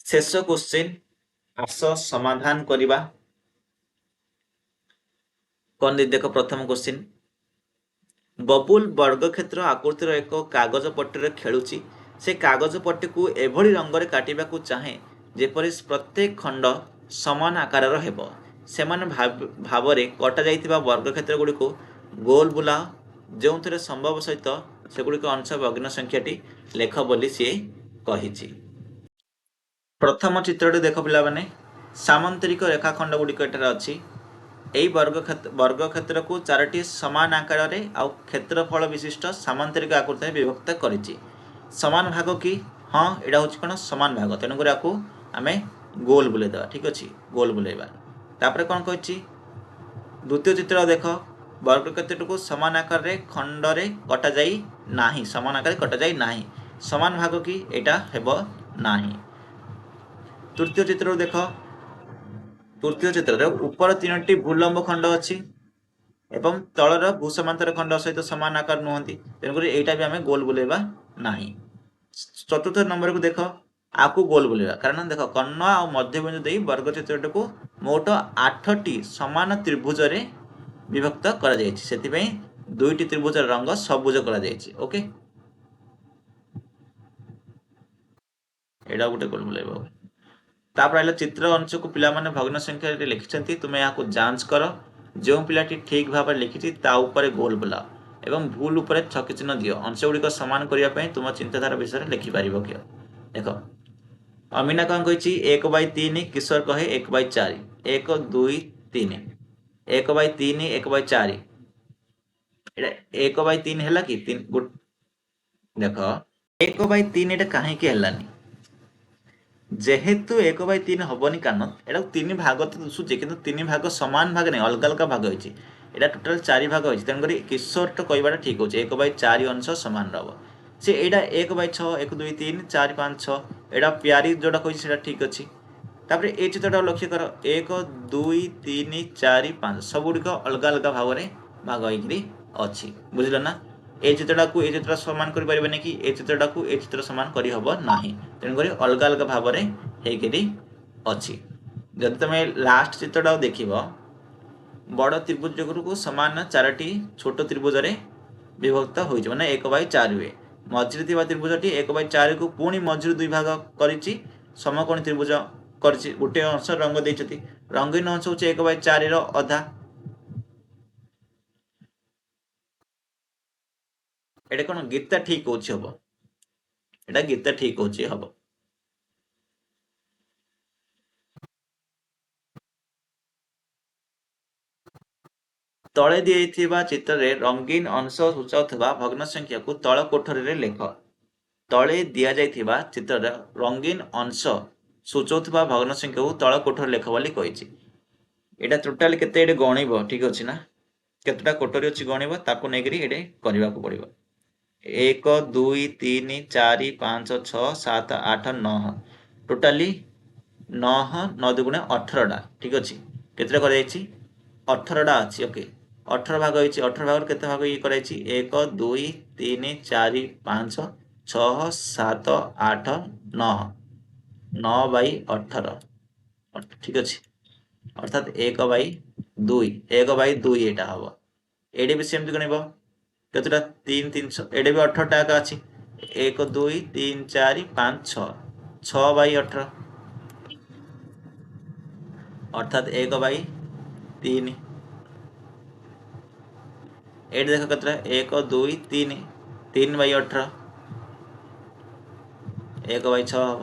शेष क्वेश्चन आस समाधान करिबा कोन देखो प्रथम क्वेश्चन बबुल वर्ग क्षेत्र आकृतिर एक कागज पट्टी खेलुची से कागज पट्टी को एभली रंग रे काटिबा को चाहे जेपरि प्रत्येक खंड समान आकार हेबो सेमान भाव रे कटा जाइतिबा वर्ग क्षेत्र गुडी को गोल बुला जो थरे संभव सहित से गुडी को अंश भग्न संख्याटी लेख बोली से कहिछि प्रथम चित्रटी देखो पिला माने सामांतरिक रेखाखंड गुडी एटार अछि एई वर्ग क्षेत्र को चारोटी समान आकार रे आ क्षेत्रफल विशिष्ट सामांतरिक आकृति विभक्त करिछि समान भाग की हाँ एडा होछि कोन समान भाग तेनु करे आकु आमे गोल बुले दवा ठीक अछि गोल बुलेबा तापर कोन कहछि द्वितीय चित्र देखो वर्ग क्षेत्र को समान आकार रे खंड रे कटा जाई नाही समान आकार कटा जाई नाही समान भाग की एटा हेबो नाही तृतीय चित्र देखो तृतीय चित्र रे ऊपर तीनटी भूलंब खंड अछि एवं तळर भूसमांतर खंड सहित समान आकार नहंती तेनकरी एटा भी हमें गोल बुलेबा नाही चतुर्थ नंबर को देखो आकु गोल बुलेबा कारण देखो कर्ण आ मध्यबिंदु देई वर्ग चित्रट को मोट 8टी समान त्रिभुज रे विभक्त करा जायछि सेति पई दुईटी त्रिभुज रंग सबुज करा जायछि ओके एटा गोटे गोल बुलाइब तापर आइला चित्र अंश को पिला माने भग्न संख्या रे लिखिसंती तुमे याको जांच करो जो पिलाटी ठीक भाव लिखिछि ता ऊपर गोल बुलाओ एवं भूल ऊपर छक चिन्ह दियो अंश गुड़िक सामान करिया पई तुम चिंताधारा विषय रे लिखि पारिबो कियो देखो अमीना कौन कही 1/3 किशोर कहे 1/4 1 2 3 1/3 1/4 एटा 1/3 हैला कि 3 गुट देखो 1/3 एटा काहे के हलानी जेहेतु 1/3 हबनी कारण एटा 3 भाग तो दुसुचे किंतु 3 भाग समान भाग नहीं अलग अलग भाग होइछि एटा टोटल 4 भाग होइछि तन करी किशोर तो कहबाटा ठीक होछि 1/4 अंश समान रहबो से एटा 1/6 1 2 3 4 5 6 एटा प्यारी जोटा कहि सेटा ठीक अछि तापर ए चित्रटा लक्ष्य कर 1 2 3 4 5 सब गुडिक अलग अलग भाग रे भाग होइकरी अछि बुझिलो ना ए चित्रटा को ए चित्र समान करि परिबे कि ए चित्रटा को ए चित्र समान करि हबो नाही तेन करी अलग अलग भाव रे हेकरी अछि जदि तमे लास्ट चित्रटा देखिबो बड़ त्रिभुज को समान चारोटी छोट त्रिभुज रे विभक्त होइछ माने 1/4 हुए मझिरे थिबा त्रिभुजटी 1/4 को पुणी मझिरे दुई भाग करिछि समकोणी त्रिभुज करछि गोटे अंश रंग दैछति रंगीन अंश होछि 1/4 रो अधा एटा कोन गीता ठीक होछि हबो एटा गीता ठीक होछि हबो तले दिएथिबा चित्र रे रंगीन अंश सूचाउथबा भग्न संख्या को तळ कोठरी रे लेख तले दिया जाइथिबा चित्र रे रंगीन अंश सूचाउथबा भग्न संख्या को तळ कोठरी लेख बोली कहिछि एटा टोटल केते एडे गणिबो ठीक अछि ना केतटा कोठरी अछि गणिबो ताको नेगरी एडे करबा को पड़िबो 1 2 3 4 5 6 7 8 9 टोटली 9 9 दुगुणे 18 टा ठीक अछि केतरा कर जाइछि 18 टा अछि ओके 18 भाग होइछि 18 भाग केते भाग इ कराइछि 1 2 3 4 5 6 7 8 9 9/18 ठीक अछि अर्थात 1/2 1/2 एटा हबो एडे भी सेम गणिबो केतटा 3 300 एडे भी 18 टा का अछि 1 2 3 4 5 6 6/18 अर्थात 1/3 एट देख कतरा 1 2 3 3/18 1/6 हम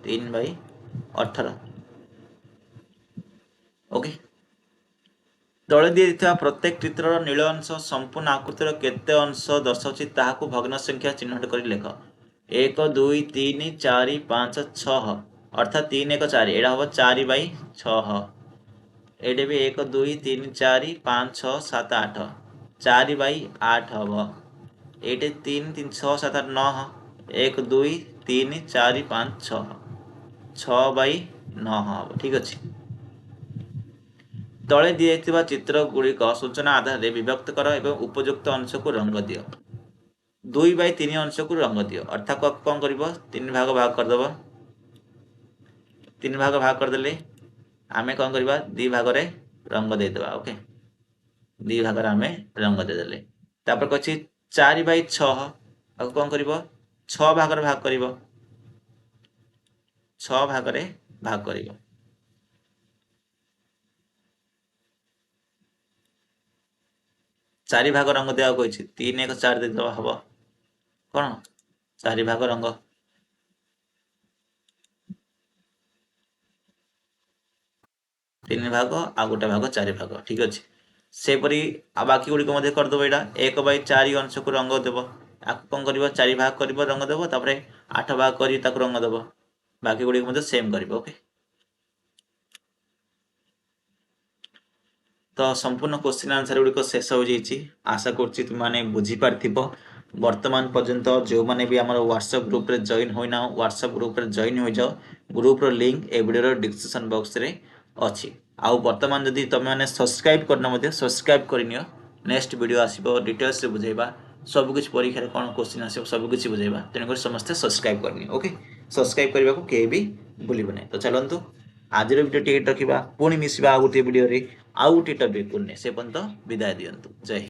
3/18 ओके तले दिए प्रत्येक चित्र नील अंश संपूर्ण आकृतिर केते अंश दर्शाउछि ताहाको भग्न संख्या चिन्हट कर लेख 1 2 3 4 5 6 अर्थात 3 1 4 एडा हम 4/6 एडे भी 1 2 3 4 5 6 7 8 4/8 हम एटे 3 3 6 7 8 9 1 2 3 4 5 6 6/9 हम ठीक अछि तले दिए चित्र गुड़िक सूचना आधार रे विभक्त कर एवं उपयुक्त अंश को रंग दियो 2/3 अंश को रंग दियो अर्थात कौन कर 3 भाग भाग करदेव 3 भाग भाग करदेले आमे कौन करवा 2 भाग रे रंग देदेबा ओके 2 भाग रे आमे रंग देदेले तापर कछि 4/6 आ कौन करिवो 6 भाग रे भाग करिवो 6 भाग रे भाग करिवो 4 भाग रंग देवा कहिछि 3 1 4 देदेबा हबो कोन 4 भाग रंग 3 भाग आ गोटे भाग 4 भाग ठीक अछि सेपरी आ बाकी गुडी को मध्ये कर दबो एटा 1/4 अंश को रंग देबो आक कोन करबो 4 भाग करबो रंग देबो तापरे 8 भाग करी ताको रंग देबो बाकी गुडी को मध्ये सेम करबो ओके तो संपूर्ण क्वेश्चन आंसर गुडी को शेष हो जाइछि आशा करछि तुम माने बुझी पारथिबो वर्तमान पर्यंत जो माने भी हमर व्हाट्सएप ग्रुप रे जॉइन होइना व्हाट्सएप ग्रुप रे जॉइन हो जाओ ग्रुप रो लिंक ए वीडियो रो डिस्क्रिप्शन बॉक्स रे अछि आउ वर्तमान जदि तुम माने सब्सक्राइब करना मध्ये सब्सक्राइब करिनियो नेक्स्ट वीडियो आसीबो डिटेल्स रे बुझेबा सब कुछ परीक्षा रे कोन क्वेश्चन आसीबो सब कुछ बुझेबा तेन कर समस्त सब्सक्राइब करनी ओके सब्सक्राइब करबा को के भी भूलिबो नै तो चलंतु आज वीडियो टिकेट रखिबा पुणी मिसिबा आ गोटे वीडियो रे आउ गोटे टॉपिक को से पर्यंत विदाय दियंतु जय हिंद।